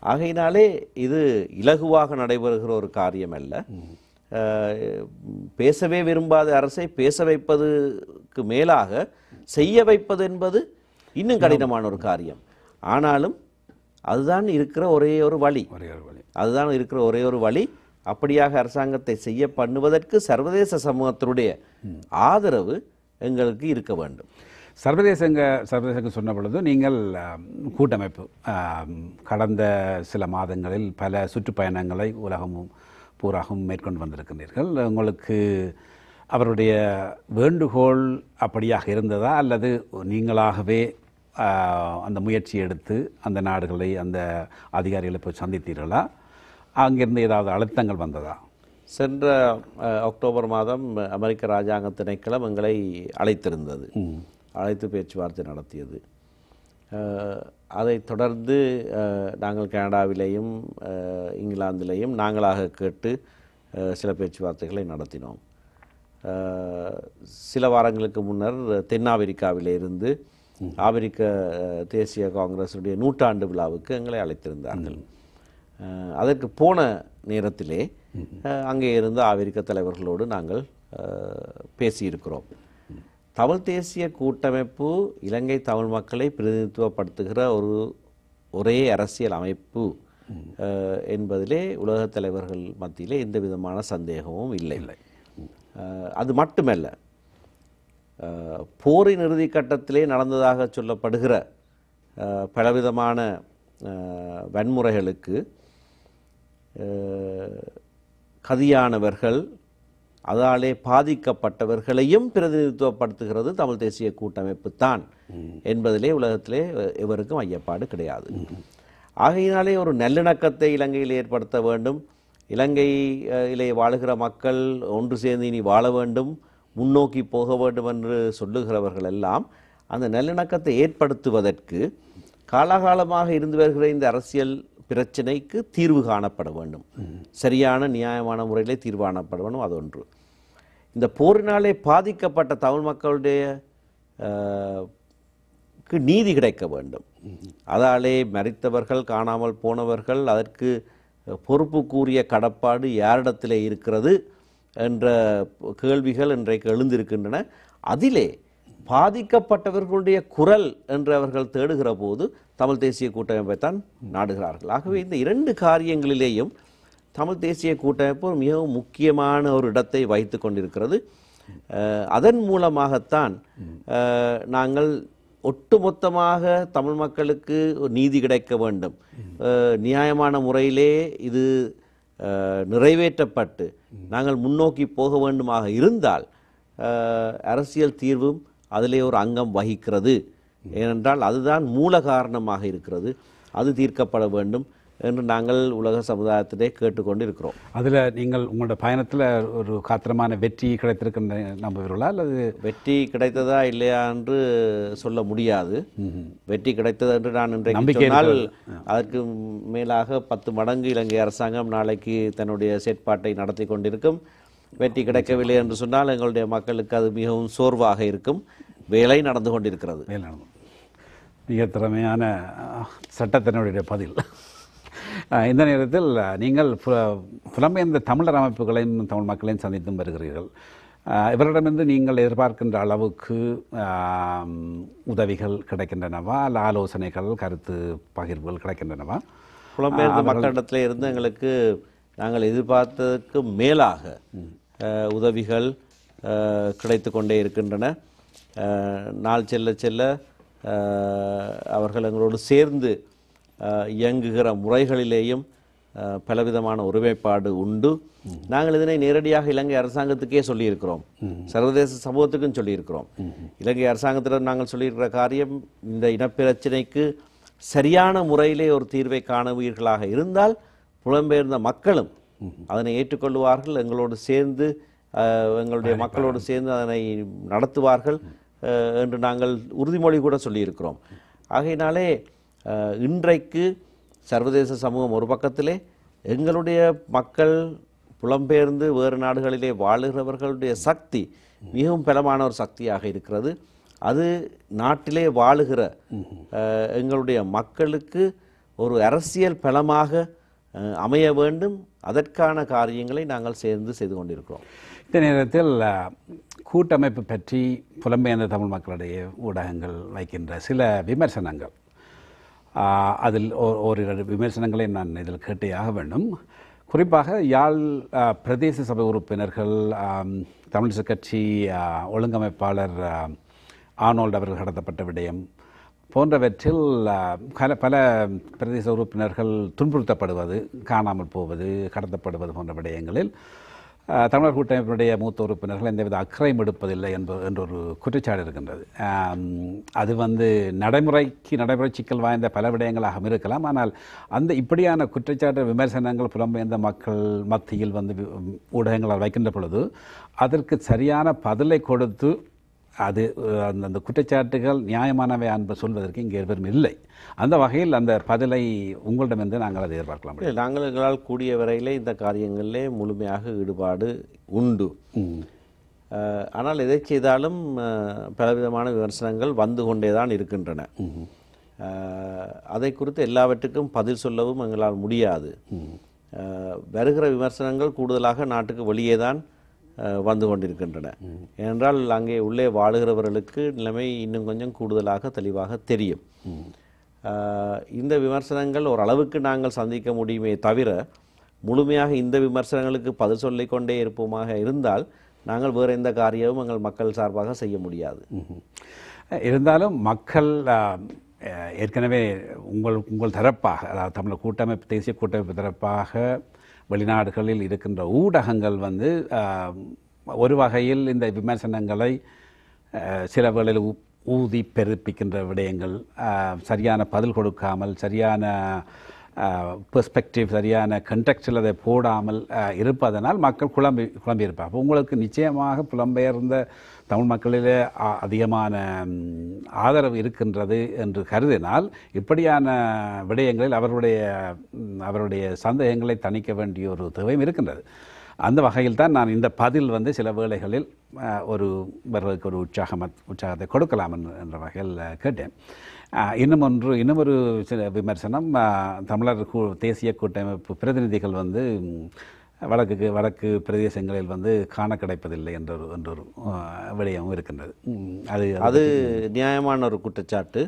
ஆகையினாலே இது இலகுவாக நடைபெறுகிற ஒரு காரியம் அல்ல. பேசவே விரும்பாத அரசை பேச வைப்பதுக்கு மேலாக செய்ய வைப்பது என்பது இன்னும் கடினமான ஒரு காரியம். ஆனாலும் அதுதான் இருக்கிற ஒரே ஒரு வழி. அதுதான் இருக்கிற ஒரே ஒரு வழி. அப்படியாக அரசாங்கத்தை செய்ய பண்ணுவதற்கு சர்வதேச சமூகத்தினுடைய ஆதரவு எங்களுக்கு இருக்க வேண்டும். சர்வதேசங்க சொன்ன பொழுது நீங்கள் கூட்டமைப்பு கடந்த சில மாதங்களில் பல சுற்றுப்பயணங்களை உலகமும் பூராகவும் மேற்கொண்டு வந்திருக்கின்றீர்கள். உங்களுக்கு அவருடைய வேண்டுகோள் அப்படியாக இருந்ததா, அல்லது நீங்களாகவே அந்த முயற்சி எடுத்து அந்த நாடுகளை அந்த அதிகாரிகளை போய் சந்தித்தீர்களா? அங்கிருந்து ஏதாவது அழுத்தங்கள் வந்ததா? சென்ற அக்டோபர் மாதம் அமெரிக்க இராஜாங்க திணைக்களம் எங்களை அழைத்திருந்தது, அழைத்து பேச்சுவார்த்தை நடத்தியது. அதைத் தொடர்ந்து நாங்கள் கனடாவிலேயும் இங்கிலாந்திலேயும் நாங்களாக கேட்டு சில பேச்சுவார்த்தைகளை நடத்தினோம். சில வாரங்களுக்கு முன்னர் தென்னாப்பிரிக்காவிலே இருந்து ஆப்பிரிக்க தேசிய காங்கிரஸுடைய 100ஆண்டு விழாவுக்கு எங்களை அழைத்திருந்தார்கள். அதற்கு போன நேரத்திலே அங்கே இருந்த ஆப்பிரிக்க தலைவர்களோடு நாங்கள் பேசியிருக்கிறோம். தமிழ் தேசிய கூட்டமைப்பு இலங்கை தமிழ் மக்களை பிரதிநிதித்துவப்படுத்துகிற ஒரே அரசியல் அமைப்பு என்பதிலே உலகத் தலைவர்கள் மத்தியிலே எந்த விதமான சந்தேகமும் இல்லை. அது மட்டுமல்ல, போரின் இறுதி கட்டத்திலே நடந்ததாக சொல்லப்படுகிற பலவிதமான வன்முறைகளுக்கு கதியானவர்கள், அதாலே பாதிக்கப்பட்டவர்களையும் பிரதிநிதித்துவப்படுத்துகிறது தமிழ் தேசிய கூட்டமைப்பு தான் என்பதிலே உலகத்திலே எவருக்கும் ஐயப்பாடு கிடையாது. ஆகையினாலே ஒரு நல்லிணக்கத்தை இலங்கையில் ஏற்படுத்த வேண்டும். இலங்கையிலே வாழுகிற மக்கள் ஒன்று சேர்ந்து இனி வாழ வேண்டும், முன்னோக்கி போக வேண்டும் என்று சொல்லுகிறவர்கள் எல்லாம் அந்த நல்லிணக்கத்தை ஏற்படுத்துவதற்கு காலகாலமாக இருந்து வருகிற இந்த அரசியல் பிரச்சனைக்கு தீர்வு காணப்பட வேண்டும். சரியான நியாயமான முறையிலே தீர்வு காணப்பட வேண்டும். அது ஒன்று. இந்த போரினாலே பாதிக்கப்பட்ட தமிழ் மக்களுடைய நீதி கிடைக்க வேண்டும். அதாலே மரித்தவர்கள், காணாமல் போனவர்கள், அதற்கு பொறுப்பு கூறிய கடப்பாடு யாரிடத்திலே இருக்கிறது என்ற கேள்விகள் இன்றைக்கு எழுந்திருக்கின்றன. அதிலே பாதிக்கப்பட்டவர்களுடைய குரல் என்று அவர்கள் தேடுகிற போது தமிழ் தேசிய கூட்டமைப்பை தான் நாடுகிறார்கள். ஆகவே இந்த இரண்டு காரியங்களிலேயும் தமிழ் தேசிய கூட்டமைப்பு மிகவும் முக்கியமான ஒரு இடத்தை வைத்து கொண்டிருக்கிறது. அதன் மூலமாகத்தான் நாங்கள் ஒட்டுமொத்தமாக தமிழ் மக்களுக்கு நீதி கிடைக்க வேண்டும், நியாயமான முறையிலே இது நிறைவேற்றப்பட்டு நாங்கள் முன்னோக்கி போக வேண்டுமாக இருந்தால் அரசியல் தீர்வும் அதிலே ஒரு அங்கம் வகிக்கிறது. ஏனென்றால் அதுதான் மூல காரணமாக இருக்கிறது. அது தீர்க்கப்பட வேண்டும் என்று நாங்கள் உலக சமுதாயத்திலே கேட்டுக்கொண்டு இருக்கிறோம். அதில் நீங்கள் உங்களோட பயணத்தில் ஒரு காத்திரமான வெற்றி கிடைத்திருக்கின்ற நம்புவீர்களா, அல்லது வெற்றி கிடைத்ததா இல்லையா என்று சொல்ல முடியாது. வெற்றி கிடைத்தது என்று நான் இன்றைக்கு சொன்னால் அதற்கு மேலாக 10 மடங்கு இலங்கை அரசாங்கம் நாளைக்கு தன்னுடைய செயற்பாட்டை நடத்தி கொண்டிருக்கும். வெற்றி கிடைக்கவில்லை என்று சொன்னால் எங்களுடைய மக்களுக்கு அது மிகவும் சோர்வாக இருக்கும். வேலை நடந்து கொண்டிருக்கிறது. மிக திறமையான சட்டத்தினுடைய பதில். இந்த நேரத்தில் நீங்கள் புலம்பெயர்ந்த தமிழர் அமைப்புகளையும் தமிழ் மக்களையும் சந்தித்தும் வருகிறீர்கள். இவரிடமிருந்து நீங்கள் எதிர்பார்க்கின்ற அளவுக்கு உதவிகள் கிடைக்கின்றனவா, அல்ல ஆலோசனைகள், கருத்து பகிர்வுகள் கிடைக்கின்றனவா? புலம்பெயர்ந்த மக்களிடத்தில் இருந்து எங்களுக்கு நாங்கள் எதிர்பார்த்ததற்கு மேலாக உதவிகள், கிடைத்து கொண்டே இருக்கின்றன. நாள் செல்ல செல்ல அவர்கள் எங்களோடு சேர்ந்து இயங்குகிற முறைகளிலேயும் பலவிதமான ஒருமைப்பாடு உண்டு. நாங்கள் இதனை நேரடியாக இலங்கை அரசாங்கத்துக்கே சொல்லியிருக்கிறோம், சர்வதேச சமூகத்துக்கும் சொல்லியிருக்கிறோம். இலங்கை அரசாங்கத்திடம் நாங்கள் சொல்லியிருக்கிற காரியம், இந்த இனப்பிரச்சினைக்கு சரியான முறையிலே ஒரு தீர்வை காணுவீர்களாக இருந்தால் புலம்பெயர்ந்த மக்களும் அதனை ஏற்றுக்கொள்வார்கள், எங்களோடு சேர்ந்து எங்களுடைய மக்களோடு சேர்ந்து அதனை நடத்துவார்கள் என்று நாங்கள் உறுதிமொழி கூட சொல்லியிருக்கிறோம். ஆகையினாலே இன்றைக்கு சர்வதேச சமூகம் ஒரு பக்கத்திலே, எங்களுடைய மக்கள் புலம்பெயர்ந்து வேறு நாடுகளிலே வாழுகிறவர்களுடைய சக்தி மிகவும் பலமான ஒரு சக்தியாக இருக்கிறது. அது நாட்டிலே வாழுகிற எங்களுடைய மக்களுக்கு ஒரு அரசியல் பலமாக அமைய வேண்டும். அதற்கான காரியங்களை நாங்கள் சேர்ந்து செய்து கொண்டிருக்கிறோம். இந்த நேரத்தில் கூட்டமைப்பு பற்றி புலம்பெயர்ந்த தமிழ் மக்களுடைய ஊடகங்கள் வைக்கின்ற சில விமர்சனங்கள், அதில் ஓரிரு விமர்சனங்களை நான் இதில் கேட்டேயாக வேண்டும். குறிப்பாக யாழ் பிரதேச சபை உறுப்பினர்கள், தமிழிசை கட்சி ஒழுங்கமைப்பாளர் ஆனோல்ட் அவர்கள் கடத்தப்பட்ட விடயம் போன்றவற்றில் பல பிரதேச உறுப்பினர்கள் துன்புறுத்தப்படுவது, காணாமல் போவது, கடத்தப்படுவது போன்ற விடயங்களில் தமிழர் கூட்டமைப்பினுடைய மூத்த உறுப்பினர்கள் எந்தவித அக்கறையும் எடுப்பதில்லை என்ற ஒரு குற்றச்சாட்டு இருக்கின்றது. அது நடைமுறை சிக்கல் வாய்ந்த பல விடயங்களாக இருக்கலாம். ஆனால் இப்படியான குற்றச்சாட்டு விமர்சனங்கள் புலம்பெயர்ந்த மக்கள் மத்தியில் ஊடகங்களால் வைக்கின்ற பொழுது அதற்கு சரியான பதிலை கொடுத்து அது அந்த குற்றச்சாட்டுகள் நியாயமானவை என்று சொல்வதற்கு இங்கே எவரும் இல்லை. அந்த வகையில் அந்த பதிலை உங்களிடமிருந்து நாங்கள் அதை எதிர்பார்க்கலாம். நாங்கள் எங்களால் கூடிய வரையிலே இந்த காரியங்களிலே முழுமையாக ஈடுபாடு உண்டு. ஆனால் எதை செய்தாலும் பலவிதமான விமர்சனங்கள் வந்து கொண்டே தான் இருக்கின்றன. அதை குறித்து எல்லாவற்றுக்கும் பதில் சொல்லவும் எங்களால் முடியாது. வருகிற விமர்சனங்கள் கூடுதலாக நாட்டுக்கு வெளியே தான் வந்து கொண்டிருக்கின்றன. ஏனென்றால் அங்கே உள்ளே வாழுகிறவர்களுக்கு நிலைமை இன்னும் கொஞ்சம் கூடுதலாக தெளிவாக தெரியும். இந்த விமர்சனங்கள் ஓரளவுக்கு நாங்கள் சந்திக்க முடியுமே தவிர முழுமையாக இந்த விமர்சனங்களுக்கு பதில் சொல்லிக்கொண்டே இருப்போமாக இருந்தால் நாங்கள் வேறு எந்த காரியமும் எங்கள் மக்கள் சார்பாக செய்ய முடியாது. இருந்தாலும் மக்கள் ஏற்கனவே உங்கள் தரப்பாக, அதாவது தமிழர் கூட்டமைப்பு, தேசிய கூட்டமைப்பு தரப்பாக வெளிநாடுகளில் இருக்கின்ற ஊடகங்கள் ஒரு வகையில் இந்த விமர்சனங்களை சில வேளையில் ஊதி பெருப்பிக்கின்ற விடயங்கள், சரியான பதில் கொடுக்காமல், சரியான பெர்ஸ்பெக்டிவ், சரியான கண்டெக்ஸ்டில் அதை போடாமல் இருப்பதனால் மக்கள் குழம்பியிருப்பார். அப்போ உங்களுக்கு நிச்சயமாக புலம்பெயர்ந்த தமிழ் மக்களிலே அதிகமான ஆதரவு இருக்கின்றது என்று கருதினால் இப்படியான விடயங்களில் அவருடைய சந்தேகங்களை தணிக்க வேண்டிய ஒரு தேவையும் இருக்கின்றது. அந்த வகையில் தான் நான் இந்த பதில் சில வேளைகளில் இவர்களுக்கு ஒரு உற்சாகத்தை கொடுக்கலாம் என்ற வகையில் கேட்டேன். இன்னும் ஒரு சில விமர்சனம், தமிழர் தேசிய கூட்டமைப்பு பிரதிநிதிகள் வடக்கு பிரதேசங்களில் காண கிடைப்பதில்லை என்ற ஒரு விடயமும் இருக்கின்றது. அது நியாயமான ஒரு குற்றச்சாட்டு.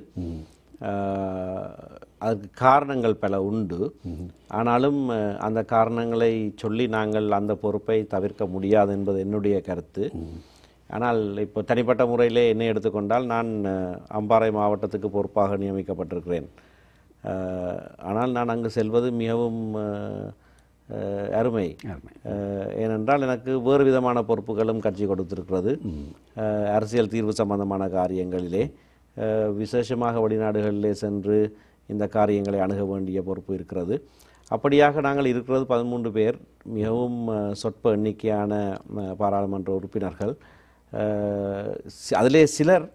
அதுக்கு காரணங்கள் பல உண்டு. ஆனாலும் அந்த காரணங்களை சொல்லி நாங்கள் அந்த பொறுப்பை தவிர்க்க முடியாது என்பது என்னுடைய கருத்து. ஆனால் இப்போ தனிப்பட்ட முறையிலே என்னை எடுத்துக்கொண்டால் நான் அம்பாறை மாவட்டத்துக்கு பொறுப்பாக நியமிக்கப்பட்டிருக்கிறேன். ஆனால் நான் அங்கு செல்வது மிகவும் அருமை. ஏனென்றால் எனக்கு வேறு விதமான பொறுப்புகளும் கட்சி கொடுத்திருக்கிறது. அரசியல் தீர்வு சம்பந்தமான காரியங்களிலே, விசேஷமாக வெளிநாடுகளிலே சென்று இந்த காரியங்களை அணுக வேண்டிய பொறுப்பு இருக்கிறது. அப்படியாக நாங்கள் இருக்கிறது 13 பேர், மிகவும் சொற்ப எண்ணிக்கையான பாராளுமன்ற உறுப்பினர்கள். அதிலே சிலர்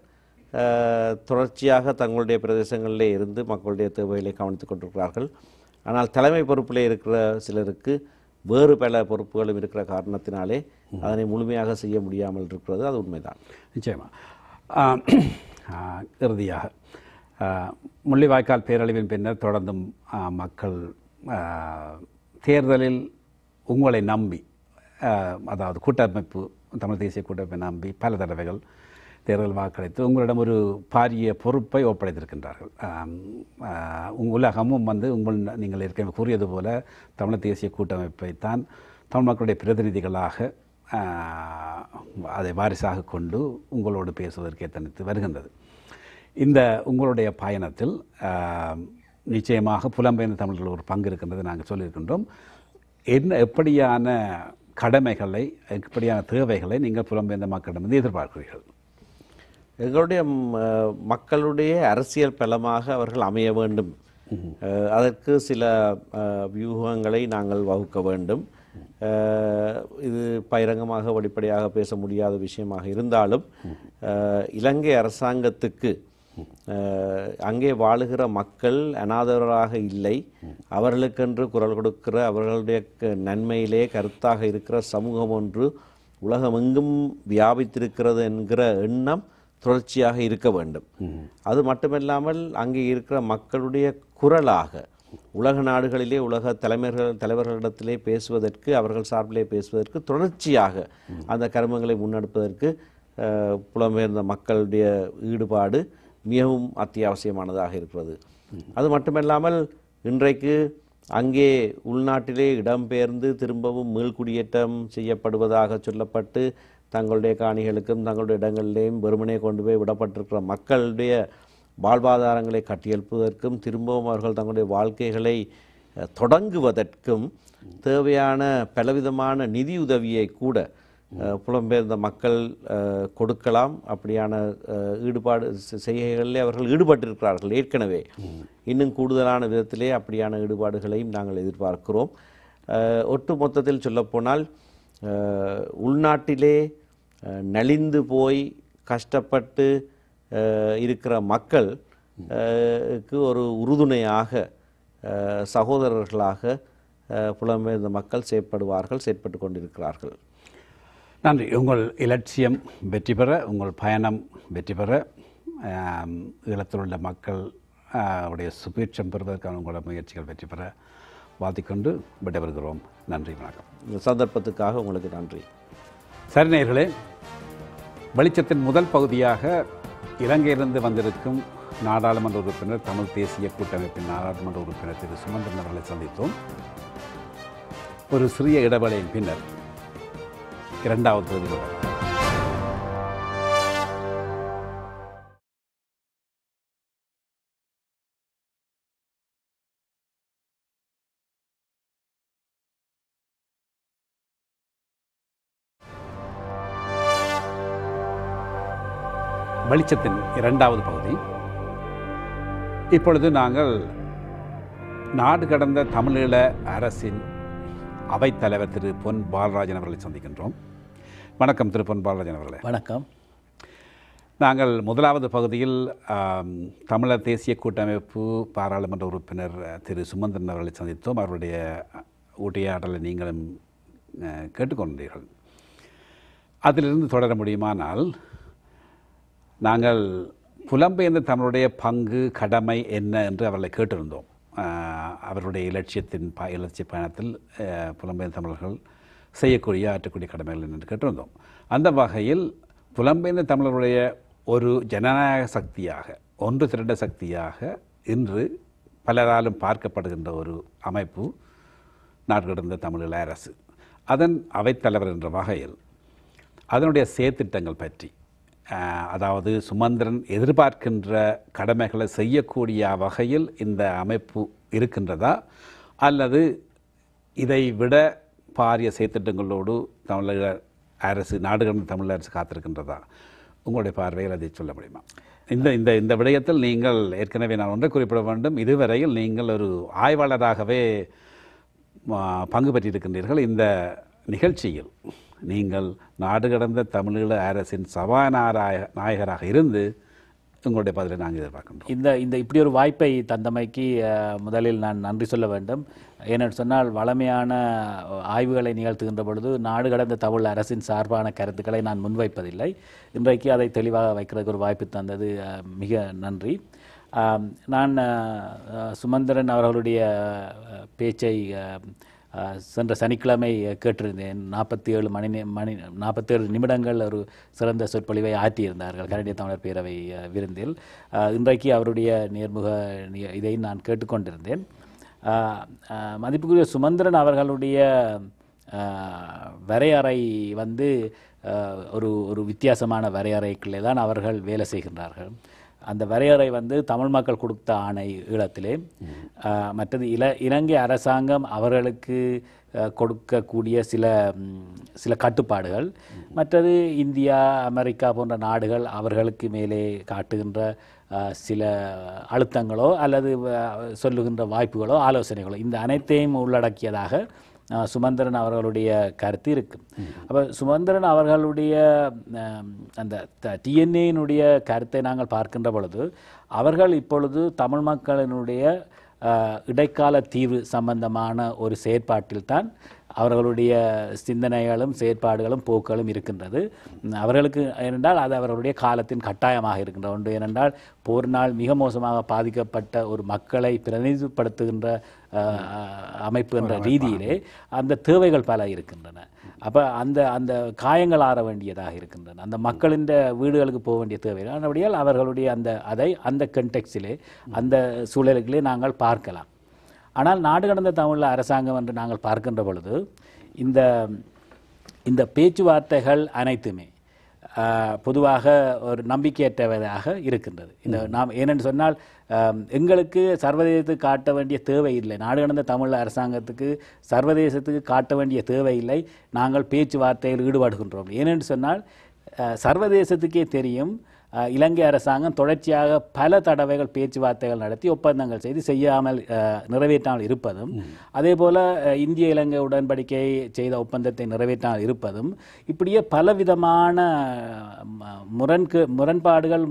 தொடர்ச்சியாக தங்களுடைய பிரதேசங்களிலே இருந்து மக்களுடைய தேவைகளை கவனித்துக் கொண்டிருக்கிறார்கள். ஆனால் தலைமை பொறுப்பிலே இருக்கிற சிலருக்கு வேறு பல பொறுப்புகளும் இருக்கிற காரணத்தினாலே அதனை முழுமையாக செய்ய முடியாமல் இருக்கிறது. அது உண்மைதான். நிச்சயமாக. இறுதியாக முள்ளிவாய்க்கால் பேரழிவின் பின்னர் தொடர்ந்தும் மக்கள் தேர்தலில் உங்களை நம்பி, அதாவது கூட்டமைப்பு, தமிழ் தேசிய கூட்டமைப்பை நம்பி பல தடவைகள் தேர்தல் வாக்களித்து உங்களிடம் ஒரு பாரிய பொறுப்பை ஒப்படைத்திருக்கின்றார்கள். உலகமும் நீங்கள் ஏற்கனவே கூறியது போல தமிழ் தேசிய கூட்டமைப்பை தான் தமிழ் மக்களுடைய பிரதிநிதிகளாக அதை வாரிசாக கொண்டு உங்களோடு பேசுவதற்கு எத்தனித்து வருகின்றது. இந்த உங்களுடைய பயணத்தில் நிச்சயமாக புலம்பெயர்ந்த தமிழர்கள் ஒரு பங்கு இருக்கின்றது நாங்கள் சொல்லியிருக்கின்றோம். எப்படியான கடமைகளை, எப்படியான தேவைகளை நீங்கள் புலம்பெயர்ந்த மக்களிடமிருந்து எதிர்பார்க்கிறீர்கள்? எங்களுடைய மக்களுடைய அரசியல் பலமாக அவர்கள் அமைய வேண்டும். அதற்கு சில வியூகங்களை நாங்கள் வகுக்க வேண்டும். இது பகிரங்கமாக வெளிப்படையாக பேச முடியாத விஷயமாக இருந்தாலும் இலங்கை அரசாங்கத்துக்கு அங்கே வாழுகிற மக்கள் அநாதராக இல்லை, அவர்களுக்கென்று குரல் கொடுக்கிற, அவர்களுடைய நன்மையிலே கருத்தாக இருக்கிற சமூகம் ஒன்று உலகமெங்கும் வியாபித்திருக்கிறது என்கிற எண்ணம் தொடர்ச்சியாக இருக்க வேண்டும். அது மட்டுமல்லாமல் அங்கே இருக்கிற மக்களுடைய குரலாக உலக நாடுகளிலே உலக தலைவர்களிடத்திலே பேசுவதற்கு, அவர்கள் சார்பிலே பேசுவதற்கு, தொடர்ச்சியாக அந்த கருமங்களை முன்னெடுப்பதற்கு புலம்பெயர்ந்த மக்களுடைய ஈடுபாடு மிகவும் அத்தியாவசியமானதாக இருக்கிறது. அது மட்டுமல்லாமல் இன்றைக்கு அங்கே உள்நாட்டிலே இடம்பெயர்ந்து திரும்பவும் மீள்குடியேற்றம் செய்யப்படுவதாக சொல்லப்பட்டு தங்களுடைய காணிகளுக்கும் தங்களுடைய இடங்களிலேயும் வெறுமனே கொண்டு போய் விடப்பட்டிருக்கிற மக்களுடைய வாழ்வாதாரங்களை கட்டியெழுப்புவதற்கும் திரும்பவும் அவர்கள் தங்களுடைய வாழ்க்கைகளை தொடங்குவதற்கும் தேவையான பலவிதமான நிதியுதவியை கூட புலம்பெயர்ந்த மக்கள் கொடுக்கலாம். அப்படியான ஈடுபாடு செய்கைகளிலே அவர்கள் ஈடுபட்டிருக்கிறார்கள் ஏற்கனவே. இன்னும் கூடுதலான விதத்திலே அப்படியான ஈடுபாடுகளையும் நாங்கள் எதிர்பார்க்கிறோம். ஒட்டு மொத்தத்தில் சொல்லப்போனால் உள்நாட்டிலே நலிந்து போய் கஷ்டப்பட்டு இருக்கிற மக்களுக்கு ஒரு உறுதுணையாக, சகோதரர்களாக புலம்பெயர்ந்த மக்கள் செயற்பட்டு கொண்டிருக்கிறார்கள். நன்றி. உங்கள் இலட்சியம் வெற்றி பெற, உங்கள் பயணம் வெற்றி பெற, ஈழத்தில் உள்ள மக்கள் உடைய சுபீட்சம் பெறுவதற்கான உங்களோட முயற்சிகள் வெற்றி பெற வாழ்த்திக்கொண்டு விடைபெறுகிறோம். நன்றி, வணக்கம். இந்த சந்தர்ப்பத்துக்காக உங்களுக்கு நன்றி. சரி நேயர்களே, வெளிச்சத்தின் முதல் பகுதியாக இலங்கையிலிருந்து வந்திருக்கும் நாடாளுமன்ற உறுப்பினர், தமிழ் தேசிய கூட்டமைப்பின் நாடாளுமன்ற உறுப்பினர் திரு சுமந்திரன் அவர்களை சந்தித்தோம். ஒரு சிறிய இடைவேளையின் பின்னர் இரண்டாவது பகுதியில் வெளிச்சத்தின் இரண்டாவது பகுதி. இப்பொழுது நாங்கள் நாடு கடந்த தமிழீழ அரசின் அவைத்தலைவர் திரு பொன் பாலராஜன் அவர்களை சந்திக்கின்றோம். வணக்கம் திரு பொன் பாலராஜன் அவர்களே. வணக்கம். நாங்கள் முதலாவது பகுதியில் தமிழர் தேசிய கூட்டமைப்பு பாராளுமன்ற உறுப்பினர் திரு சுமந்திரன் அவர்களை சந்தித்தோம். அவருடைய உரையாடலை நீங்களும் கேட்டுக்கொண்டீர்கள். அதிலிருந்து தொடர முடியுமானால், நாங்கள் புலம்பெயர்ந்த தமிழுடைய பங்கு, கடமை என்ன என்று அவர்களை கேட்டிருந்தோம். அவருடைய இலட்சிய பயணத்தில் புலம்பெயர்ந்த தமிழர்கள் செய்யக்கூடிய, ஆற்றக்கூடிய கடமைகள் என்று கேட்டிருந்தோம். அந்த வகையில் புலம்பெயர்ந்த தமிழருடைய ஒரு ஜனநாயக சக்தியாக, ஒன்று திரண்ட சக்தியாக இன்று பலராலும் பார்க்கப்படுகின்ற ஒரு அமைப்பு நாடு கடந்த தமிழீழ அரசு. அதன் அவைத்தலைவர் என்ற வகையில் அதனுடைய செயற்திட்டங்கள் பற்றி, அதாவது சுமந்திரன் எதிர்பார்க்கின்ற கடமைகளை செய்யக்கூடிய வகையில் இந்த அமைப்பு இருக்கின்றதா, அல்லது இதை விட பாரிய செயற்திட்டங்களோடு தமிழக அரசு, நாடு கடந்த தமிழ் அரசு காத்திருக்கின்றதா? உங்களுடைய பார்வையில் அதை சொல்ல முடியுமா? இந்த இந்த இந்த விடயத்தில் நீங்கள் ஏற்கனவே நான் ஒன்றை குறிப்பிட வேண்டும். இதுவரையில் நீங்கள் ஒரு ஆய்வாளராகவே பங்கு பெற்றிருக்கின்றீர்கள். இந்த நிகழ்ச்சியில் நீங்கள் நாடு கடந்த தமிழீழ அரசின் சபாநாயகராக இருந்து உங்களுடைய பதிலை நாங்கள் எதிர்பார்க்கின்றோம். இந்த இப்படி ஒரு வாய்ப்பை தந்தமைக்கு முதலில் நான் நன்றி சொல்ல வேண்டும். ஏனென்று சொன்னால், வளமையான ஆய்வுகளை நிகழ்த்துகின்ற பொழுது நாடு கடந்த தமிழ் அரசின் சார்பான கருத்துக்களை நான் முன்வைப்பதில்லை. இன்றைக்கு அதை தெளிவாக வைக்கிறதுக்கு ஒரு வாய்ப்பு தந்தது மிக நன்றி. நான் சுமந்திரன் அவர்களுடைய பேச்சை சென்ற சனிக்கிழமை கேட்டிருந்தேன். 47 நிமிடங்கள் ஒரு சிறந்த சொற்பொழிவை ஆற்றியிருந்தார்கள் கனடிய தமிழர் பேரவை விருந்தில். இன்றைக்கு அவருடைய நேர்முக இதை நான் கேட்டுக்கொண்டிருந்தேன். மதிப்புக்குரிய சுமந்திரன் அவர்களுடைய வரையறை வந்து ஒரு ஒரு வித்தியாசமான வரையறைக்குள்ளே தான் அவர்கள் வேலை செய்கின்றார்கள். அந்த வரையறை வந்து தமிழ் மக்கள் கொடுத்த ஆணை ஈழத்திலே, மற்றது இலங்கை அரசாங்கம் அவர்களுக்கு கொடுக்கக்கூடிய சில கட்டுப்பாடுகள், மற்றது இந்தியா அமெரிக்கா போன்ற நாடுகள் அவர்களுக்கு மேலே காட்டுகின்ற சில அழுத்தங்களோ அல்லது சொல்லுகின்ற வாய்ப்புகளோ ஆலோசனைகளோ, இந்த அனைத்தையும் உள்ளடக்கியதாக சுமந்திரன் அவர்களுடைய கருத்து இருக்கு. அப்போ சுமந்திரன் அவர்களுடைய அந்த டிஎன்ஏனுடைய கருத்தை நாங்கள் பார்க்கின்ற பொழுது, அவர்கள் இப்பொழுது தமிழ் மக்களினுடைய இடைக்கால தீர்வு சம்பந்தமான ஒரு செயற்பாட்டில்தான் அவர்களுடைய சிந்தனைகளும் செயற்பாடுகளும் போக்குகளும் இருக்கின்றது. அவர்களுக்கு ஏனென்றால் அது அவர்களுடைய காலத்தின் கட்டாயமாக இருக்கின்ற ஒன்று. ஏனென்றால் போரினால் மிக மோசமாக பாதிக்கப்பட்ட ஒரு மக்களை பிரதிநிதிப்படுத்துகின்ற அமைப்பு என்ற ரீதியிலே அந்த தேவைகள் பல இருக்கின்றன. அப்போ அந்த காயங்கள் ஆற வேண்டியதாக இருக்கின்றன, அந்த மக்களின் வீடுகளுக்கு போக வேண்டிய தேவைகள். அப்படியால் அவர்களுடைய அந்த கண்டெக்ஸ்டிலே அந்த சூழலுக்குள்ளே நாங்கள் பார்க்கலாம். ஆனால் நாடு கடந்த தமிழ் அரசாங்கம் என்று நாங்கள் பார்க்கின்ற பொழுது இந்த பேச்சுவார்த்தைகள் அனைத்துமே பொதுவாக ஒரு நம்பிக்கையற்றவதாக இருக்கின்றது. நாம் ஏனென்று சொன்னால் எங்களுக்கு சர்வதேசத்துக்கு காட்ட வேண்டிய தேவை இல்லை, நாடு கடந்த தமிழ் அரசாங்கத்துக்கு சர்வதேசத்துக்கு காட்ட வேண்டிய தேவை இல்லை, நாங்கள் பேச்சுவார்த்தையில் ஈடுபடுகின்றோம். ஏனென்று சொன்னால் சர்வதேசத்துக்கே தெரியும், இலங்கை அரசாங்கம் தொடர்ச்சியாக பல தடவைகள் பேச்சுவார்த்தைகள் நடத்தி ஒப்பந்தங்கள் செய்து செய்யாமல் நிறைவேற்றாமல் இருப்பதும், அதே போல இந்திய இலங்கை உடன்படிக்கை செய்த ஒப்பந்தத்தை நிறைவேற்றாமல் இருப்பதும், இப்படியே பலவிதமான முரண்பாடுகள்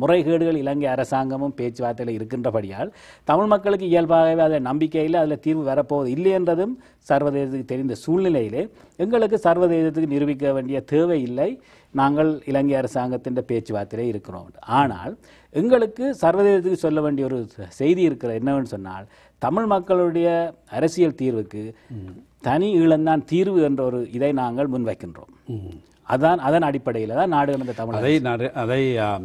முறைகேடுகள் இலங்கை அரசாங்கமும் பேச்சுவார்த்தையில் இருக்கின்றபடியால் தமிழ் மக்களுக்கு இயல்பாகவே அதில் நம்பிக்கையில் அதில் தீர்வு வரப்போவது இல்லை என்றதும் சர்வதேசத்துக்கு தெரிந்த சூழ்நிலையிலே எங்களுக்கு சர்வதேசத்துக்கு நிரூபிக்க வேண்டிய தேவை இல்லை, நாங்கள் இலங்கை அரசாங்கத்தின் பேச்சுவார்த்தையிலே இருக்கிறோம். ஆனால் எங்களுக்கு சர்வதேசத்துக்கு சொல்ல வேண்டிய ஒரு செய்தி இருக்கிற என்னவென்று சொன்னால், தமிழ் மக்களுடைய அரசியல் தீர்வுக்கு தனி ஈழம்தான் தீர்வு என்ற ஒரு இதை நாங்கள் முன்வைக்கின்றோம். அதன் அடிப்படையில் தான் நாடு கடந்த தமிழ் அதை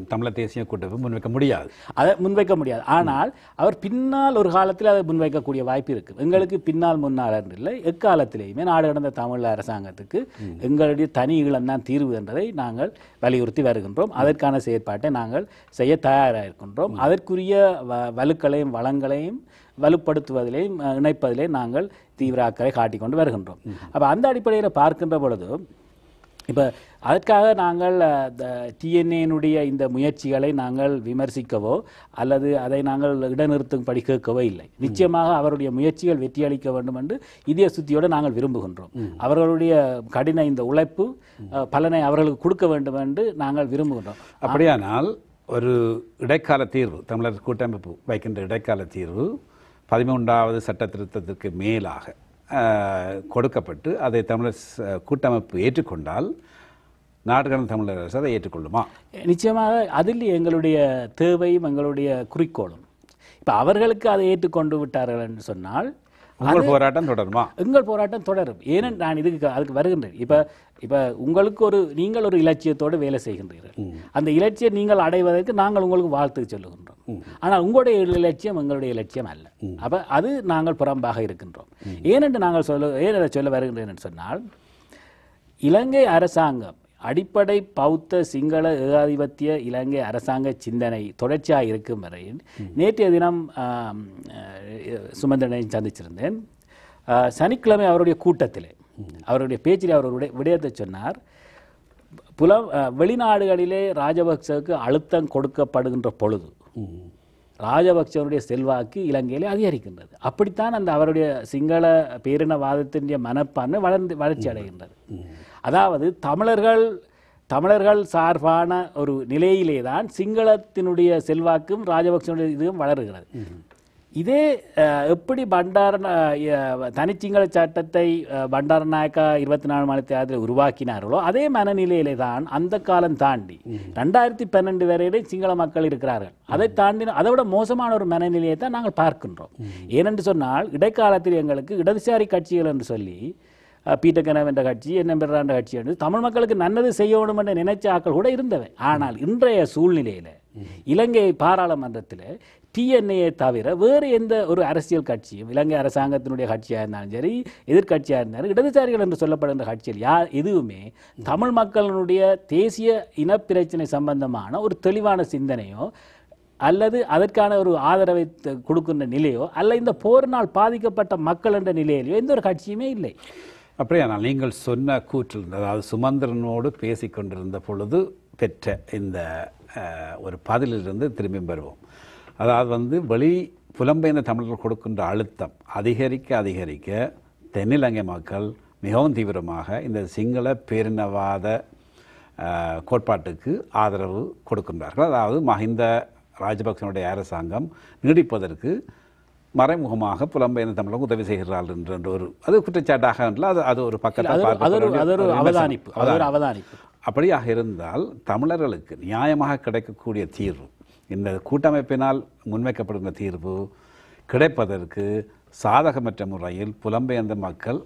தமிழர் தேசிய கூட்டமைப்பு முன்வைக்க முடியாது, அதை முன்வைக்க முடியாது. ஆனால் அவர் பின்னால் ஒரு காலத்தில் அதை முன்வைக்கக்கூடிய வாய்ப்பு இருக்குது. எங்களுக்கு பின்னால் முன்னால் என்று இல்லை, எக்காலத்திலேயுமே நாடு கடந்த தமிழ் அரசாங்கத்துக்கு எங்களுடைய தனி ஈழம்தான் தீர்வு என்பதை நாங்கள் வலியுறுத்தி வருகின்றோம். அதற்கான செயற்பாட்டை நாங்கள் செய்ய தயாராக இருக்கின்றோம். அதற்குரிய வலுக்களையும் வளங்களையும் வலுப்படுத்துவதிலேயும் இணைப்பதிலேயும் நாங்கள் தீவிர அக்கறை காட்டிக்கொண்டு வருகின்றோம். அப்போ அந்த அடிப்படையில் பார்க்கின்ற பொழுது இப்போ அதற்காக நாங்கள் டிஎன்ஏனுடைய இந்த முயற்சிகளை நாங்கள் விமர்சிக்கவோ அல்லது அதை நாங்கள் இடைநிறுத்தும்படி கேட்கவோ இல்லை. நிச்சயமாக அவருடைய முயற்சிகள் வெற்றியளிக்க வேண்டும் என்று இதய சுத்தியோடு நாங்கள் விரும்புகின்றோம். அவர்களுடைய கடின இந்த உழைப்பு பலனை அவர்களுக்கு கொடுக்க வேண்டும் என்று நாங்கள் விரும்புகின்றோம். அப்படியானால் ஒரு இடைக்கால தீர்வு, தமிழர் கூட்டமைப்பு வைக்கின்ற இடைக்கால தீர்வு 13வது சட்ட திருத்தத்திற்கு மேலாக கொடுக்கப்பட்டு அதை தமிழர் கூட்டமைப்பு ஏற்றுக்கொண்டால் நாடு கடந்த தமிழர் அரசு அதை ஏற்றுக்கொள்ளுமா? நிச்சயமாக அதில் எங்களுடைய தேவையும் எங்களுடைய குறிக்கோளும். இப்போ அவர்களுக்கு அதை ஏற்றுக்கொண்டு விட்டார்கள் என்று சொன்னால் உங்கள் போராட்டம் தொடருமா? எங்கள் போராட்டம் தொடரும். ஏனென்று நான் அதுக்கு வருகின்றேன். இப்போ உங்களுக்கு நீங்கள் ஒரு இலட்சியத்தோடு வேலை செய்கின்றீர்கள். அந்த இலட்சியம் நீங்கள் அடைவதற்கு நாங்கள் உங்களுக்கு வாழ்த்து சொல்லுகின்றோம். ஆனால் உங்களுடைய இலட்சியம் எங்களுடைய இலட்சியம் அல்ல. அப்போ அது நாங்கள் புறம்பாக இருக்கின்றோம். ஏனென்று நாங்கள் சொல்ல வருகின்றேன் என்று சொன்னால், இலங்கை அரசாங்கம் அடிப்படை பௌத்த சிங்கள ஏகாதிபத்திய இலங்கை அரசாங்க சிந்தனை தொடர்ச்சியாக இருக்கும் வரையில், நேற்றைய தினம் சுமந்திரனை சந்திச்சிருந்தேன். சனிக்கிழமை அவருடைய கூட்டத்திலே அவருடைய பேச்சில் அவருடைய விடயத்தை சொன்னார். வெளிநாடுகளிலே ராஜபக்சவுக்கு அழுத்தம் கொடுக்கப்படுகின்ற பொழுது ராஜபக்சவனுடைய செல்வாக்கு இலங்கையிலே அதிகரிக்கின்றது. அப்படித்தான் அந்த அவருடைய சிங்கள பேரினவாதத்தின் மனப்பான்மை வளர்ச்சி அடைகின்றது. அதாவது தமிழர்கள் சார்பான ஒரு நிலையிலே தான் சிங்களத்தினுடைய செல்வாக்கும் ராஜபக்சனுடைய இதுவும் வளருகிறது. இதே எப்படி தனிச்சிங்கள சட்டத்தை பண்டாரநாயக்கா 24 மணி நேரத்தில் உருவாக்கினார்களோ அதே மனநிலையிலே தான் அந்த காலம் தாண்டி 2012 வரையிலே சிங்கள மக்கள் இருக்கிறார்கள். அதை தாண்டி அதை விட மோசமான ஒரு மனநிலையை தான் நாங்கள் பார்க்கின்றோம். ஏனென்று சொன்னால், இடைக்காலத்தில் எங்களுக்கு இடதுசாரி கட்சிகள் என்று சொல்லி பீட்டர் கனவ் என்ற கட்சி, என்ன என்ற கட்சி என்று தமிழ் மக்களுக்கு நல்லது செய்யணும் என்ற நினைச்ச ஆக்கள் கூட இருந்தவை. ஆனால் இன்றைய சூழ்நிலையில் இலங்கை பாராளுமன்றத்தில் டிஎன்ஏயை தவிர வேறு எந்த ஒரு அரசியல் கட்சியும் இலங்கை அரசாங்கத்தினுடைய கட்சியாக இருந்தாலும் சரி எதிர்க்கட்சியாக இருந்தாலும் இடதுசாரிகள் என்று சொல்லப்படுகின்ற கட்சியில் எதுவுமே தமிழ் மக்களினுடைய தேசிய இனப்பிரச்சனை சம்பந்தமான ஒரு தெளிவான சிந்தனையோ அல்லது அதற்கான ஒரு ஆதரவை கொடுக்கின்ற நிலையோ அல்ல இந்த போரினால் பாதிக்கப்பட்ட மக்கள் என்ற நிலையிலையோ எந்த ஒரு கட்சியுமே இல்லை. அப்படியானால் நீங்கள் சொன்ன கூற்றில் அதாவது சுமந்திரனோடு பேசிக்கொண்டிருந்த பொழுது பெற்ற இந்த ஒரு பதிலிலிருந்து திரும்பி வருவோம். அதாவது புலம்பெயர்ந்த தமிழர்கள் கொடுக்கின்ற அழுத்தம் அதிகரிக்க தென்னிலங்கை மக்கள் மிகவும் தீவிரமாக இந்த சிங்கள பேரினவாத கோட்பாட்டுக்கு ஆதரவு கொடுக்கின்றார்கள். அதாவது மஹிந்த ராஜபக்சனுடைய அரசாங்கம் நீடிப்பதற்கு மறைமுகமாக புலம்பெயர்ந்த தமிழகம் உதவி செய்கிறார்கள் என்ற ஒரு அது குற்றச்சாட்டாக அது ஒரு பக்கத்தில் அவதானிப்பு. அப்படியாக இருந்தால் தமிழர்களுக்கு நியாயமாக கிடைக்கக்கூடிய தீர்வு இந்த கூட்டமைப்பினால் முன்வைக்கப்படுகின்ற தீர்வு கிடைப்பதற்கு சாதகமற்ற முறையில் புலம்பெயர்ந்த மக்கள்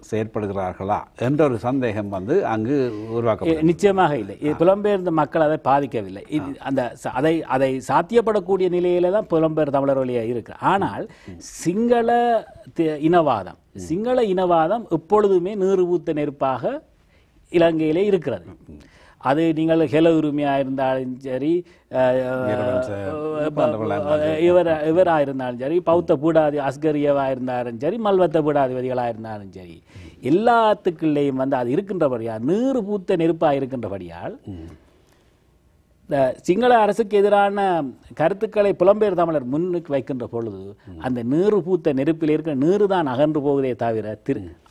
செயற்படுகிறார்களா என்ற ஒரு சந்தேகம் அங்கு உருவாக்க நிச்சயமாக இல்லை. புலம்பெயர்ந்த மக்கள் அதை பாதிக்கவில்லை. அதை சாத்தியப்படக்கூடிய நிலையில தான் புலம்பெயர் தமிழர்களே இருக்கு. ஆனால் சிங்கள இனவாதம் எப்பொழுதுமே நீர் ஊத்த நெருப்பாக இலங்கையிலே இருக்கிறது. அது நீங்கள் ஹெல உரிமையாக இருந்தாலும் சரி இவராக இருந்தாலும் சரி பௌத்த பீடாதி அஸ்கரியவாக இருந்தாலும் சரி மல்வத்த பீடாதிபதிகளாக இருந்தாலும் சரி எல்லாத்துக்குள்ளேயும் அது இருக்கின்றபடியால் நீர் பூத்த நெருப்பாக இருக்கின்றபடியால் சிங்கள அரசுக்கு எதிரான கருத்துக்களை புலம்பெயர் தமிழர் முன்னுக்கு வைக்கின்ற பொழுது அந்த நீர் பூத்த நெருப்பில் இருக்கிற நீரு தான் அகன்று போவதே தவிர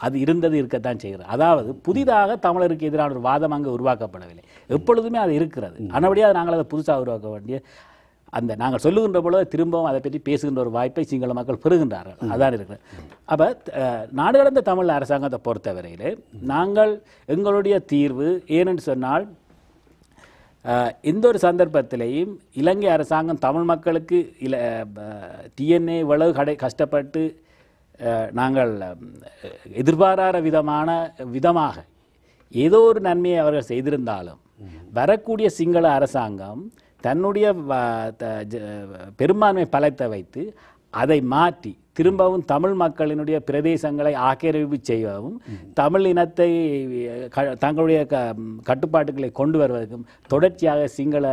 அது இருக்கத்தான் செய்கிறது. அதாவது புதிதாக தமிழருக்கு எதிரான ஒரு வாதம் அங்கே உருவாக்கப்படவில்லை. எப்பொழுதுமே அது இருக்கிறது. ஆனபடியாக நாங்கள் அதை புதுசாக உருவாக்க வேண்டிய நாங்கள் சொல்லுகின்ற பொழுது திரும்பவும் அதை பற்றி பேசுகின்ற ஒரு வாய்ப்பை சிங்கள மக்கள் பெறுகின்றார்கள். அதான் இருக்கிறது. அப்போ நாடு கடந்த தமிழ் அரசாங்கத்தை பொறுத்தவரையில் நாங்கள் எங்களுடைய தீர்வு ஏனென்று சொன்னால் எந்த ஒரு சந்தர்ப்பத்திலையும் இலங்கை அரசாங்கம் தமிழ் மக்களுக்கு டிஎன்ஏ இவ்வளவு கஷ்டப்பட்டு நாங்கள் எதிர்பாராத விதமாக ஏதோ ஒரு நன்மையை அவர்கள் செய்திருந்தாலும் வரக்கூடிய சிங்கள அரசாங்கம் தன்னுடைய பெரும்பான்மை பலத்தை வைத்து அதை மாற்றி திரும்பவும் தமிழ் மக்களினுடைய பிரதேசங்களை ஆக்கிரமிப்பு செய்யவும் தமிழ் இனத்தை தங்களுடைய கட்டுப்பாட்டுகளை கொண்டு வருவதற்கும் தொடர்ச்சியாக சிங்கள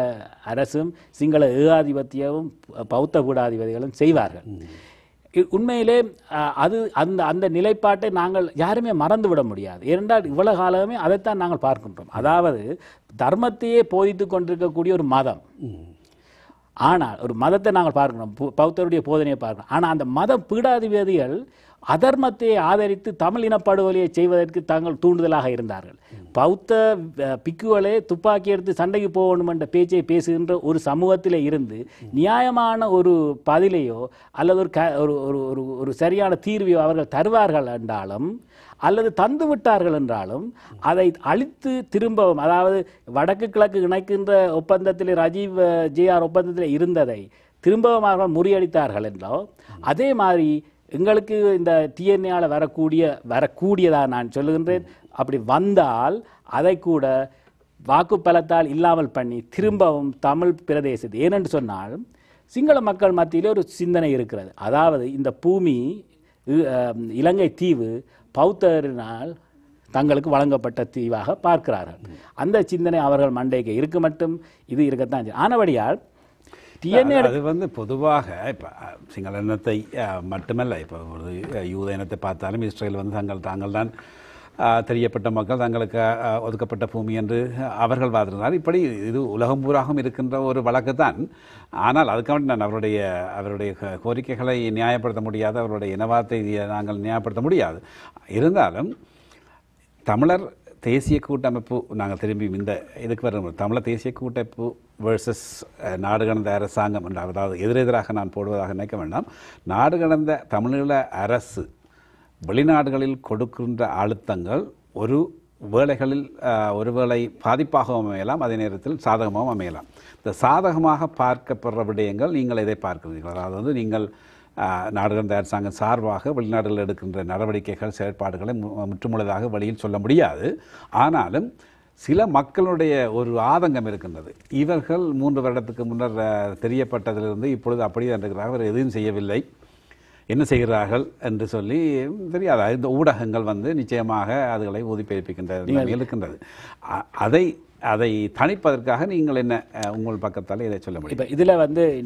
அரசும் சிங்கள ஏகாதிபத்தியமும் பௌத்த பீடாதிபதிகளும் செய்வார்கள். உண்மையிலே அந்த நிலைப்பாட்டை நாங்கள் யாருமே மறந்துவிட முடியாது. ஏனென்றால் இவ்வளவு காலமே அதைத்தான் நாங்கள் பார்க்கின்றோம். அதாவது தர்மத்தையே போதித்து கொண்டிருக்கக்கூடிய ஒரு மதம். ஆனால் ஒரு மதத்தை நாங்கள் பார்க்கணும், பௌத்தருடைய போதனையை பார்க்கணும். ஆனால் அந்த மத பீடாதிபதிகள் அதர்மத்தை ஆதரித்து தமிழ் இனப்படுகொலையை செய்வதற்கு தாங்கள் தூண்டுதலாக இருந்தார்கள். பௌத்த பிக்குகளே துப்பாக்கி எடுத்து சண்டைக்கு போகணும் என்ற பேச்சை பேசுகின்ற ஒரு சமூகத்திலே இருந்து நியாயமான ஒரு பதிலையோ அல்லது ஒரு சரியான தீர்வையோ அவர்கள் தருவார்கள் என்றாலும் அல்லது தந்து விட்டார்கள் என்றாலும் அதை அழித்து திரும்பவும் அதாவது வடக்கு கிழக்கு இணைக்கின்ற ஒப்பந்தத்தில் ராஜீவ் ஜேஆர் ஒப்பந்தத்தில் இருந்ததை திரும்பவும் அவர்கள் முறியடித்தார்கள் என்றோ அதே மாதிரி எங்களுக்கு இந்த டிஎன்ஏயால் வரக்கூடியதாக நான் சொல்லுகின்றேன். அப்படி வந்தால் அதை கூட வாக்குப்பலத்தால் இல்லாமல் பண்ணி திரும்பவும் தமிழ் பிரதேசத்தை ஏனென்று சொன்னால் சிங்கள மக்கள் மத்தியிலே ஒரு சிந்தனை இருக்கிறது. அதாவது இந்த பூமி இலங்கை தீவு பௌத்தரினால் தங்களுக்கு வழங்கப்பட்ட தீவாக பார்க்கிறார்கள். அந்த சிந்தனை அவர்கள் மண்டைக்கு இருக்கு மட்டும் இது இருக்கத்தான். ஆனபடியால் அது பொதுவாக இப்போ சிங்கள இனத்தை மட்டுமல்ல, இப்போ ஒரு யூத இனத்தை பார்த்தாலும் இஸ்ரேல் தாங்கள் தான் தெரியப்பட்ட மக்கள் தங்களுக்கு ஒதுக்கப்பட்ட பூமி என்று அவர்கள் வாதிருந்தார். இப்படி இது உலகம் பூராகவும் இருக்கின்ற ஒரு வழக்கு தான். ஆனால் அதுக்காக நான் அவருடைய கோரிக்கைகளை நியாயப்படுத்த முடியாது, அவருடைய இனவாதத்தை நாங்கள் நியாயப்படுத்த முடியாது. இருந்தாலும் தமிழர் தேசிய கூட்டமைப்பு நாங்கள் திரும்பி இந்த இதுக்கு வர தமிழர் தேசிய கூட்டமைப்பு வேர்சஸ் நாடு கடந்த அரசாங்கம் என்ற அதாவது எதிரெதிராக நான் போடுவதாக நினைக்க வேண்டாம். நாடு கடந்த தமிழீழ அரசு வெளிநாடுகளில் கொடுக்கின்ற அழுத்தங்கள் ஒருவேளை பாதிப்பாகவும் அமையலாம், அதே நேரத்தில் சாதகமாகவும் அமையலாம். இந்த சாதகமாக பார்க்கப்படுற விடயங்கள் நீங்கள் இதை பார்க்கிறீர்கள். அதாவது நீங்கள் நாடு கடந்த அரசாங்கம் சார்பாக வெளிநாடுகளில் எடுக்கின்ற நடவடிக்கைகள் செயற்பாடுகளை முற்றுமுழுதாக வழியில் சொல்ல முடியாது. ஆனாலும் சில மக்களுடைய ஒரு ஆதங்கம் இருக்கின்றது. இவர்கள் 3 வருடத்துக்கு முன்னர் தெரியப்பட்டதிலிருந்து இப்பொழுது அப்படியே இருக்கிறார்கள், அவர் எதுவும் செய்யவில்லை, என்ன செய்கிறார்கள் என்று சொல்லி தெரியாது. இந்த ஊடகங்கள் நிச்சயமாக அதுகளை ஊதிப்பெருப்பிக்கின்ற நிலைமையில் இருக்கின்றது. அதை தணிப்பதற்காக நீங்கள் என்ன உங்கள் பக்கத்தால் இதை சொல்ல முடியும்? இப்போ இதில்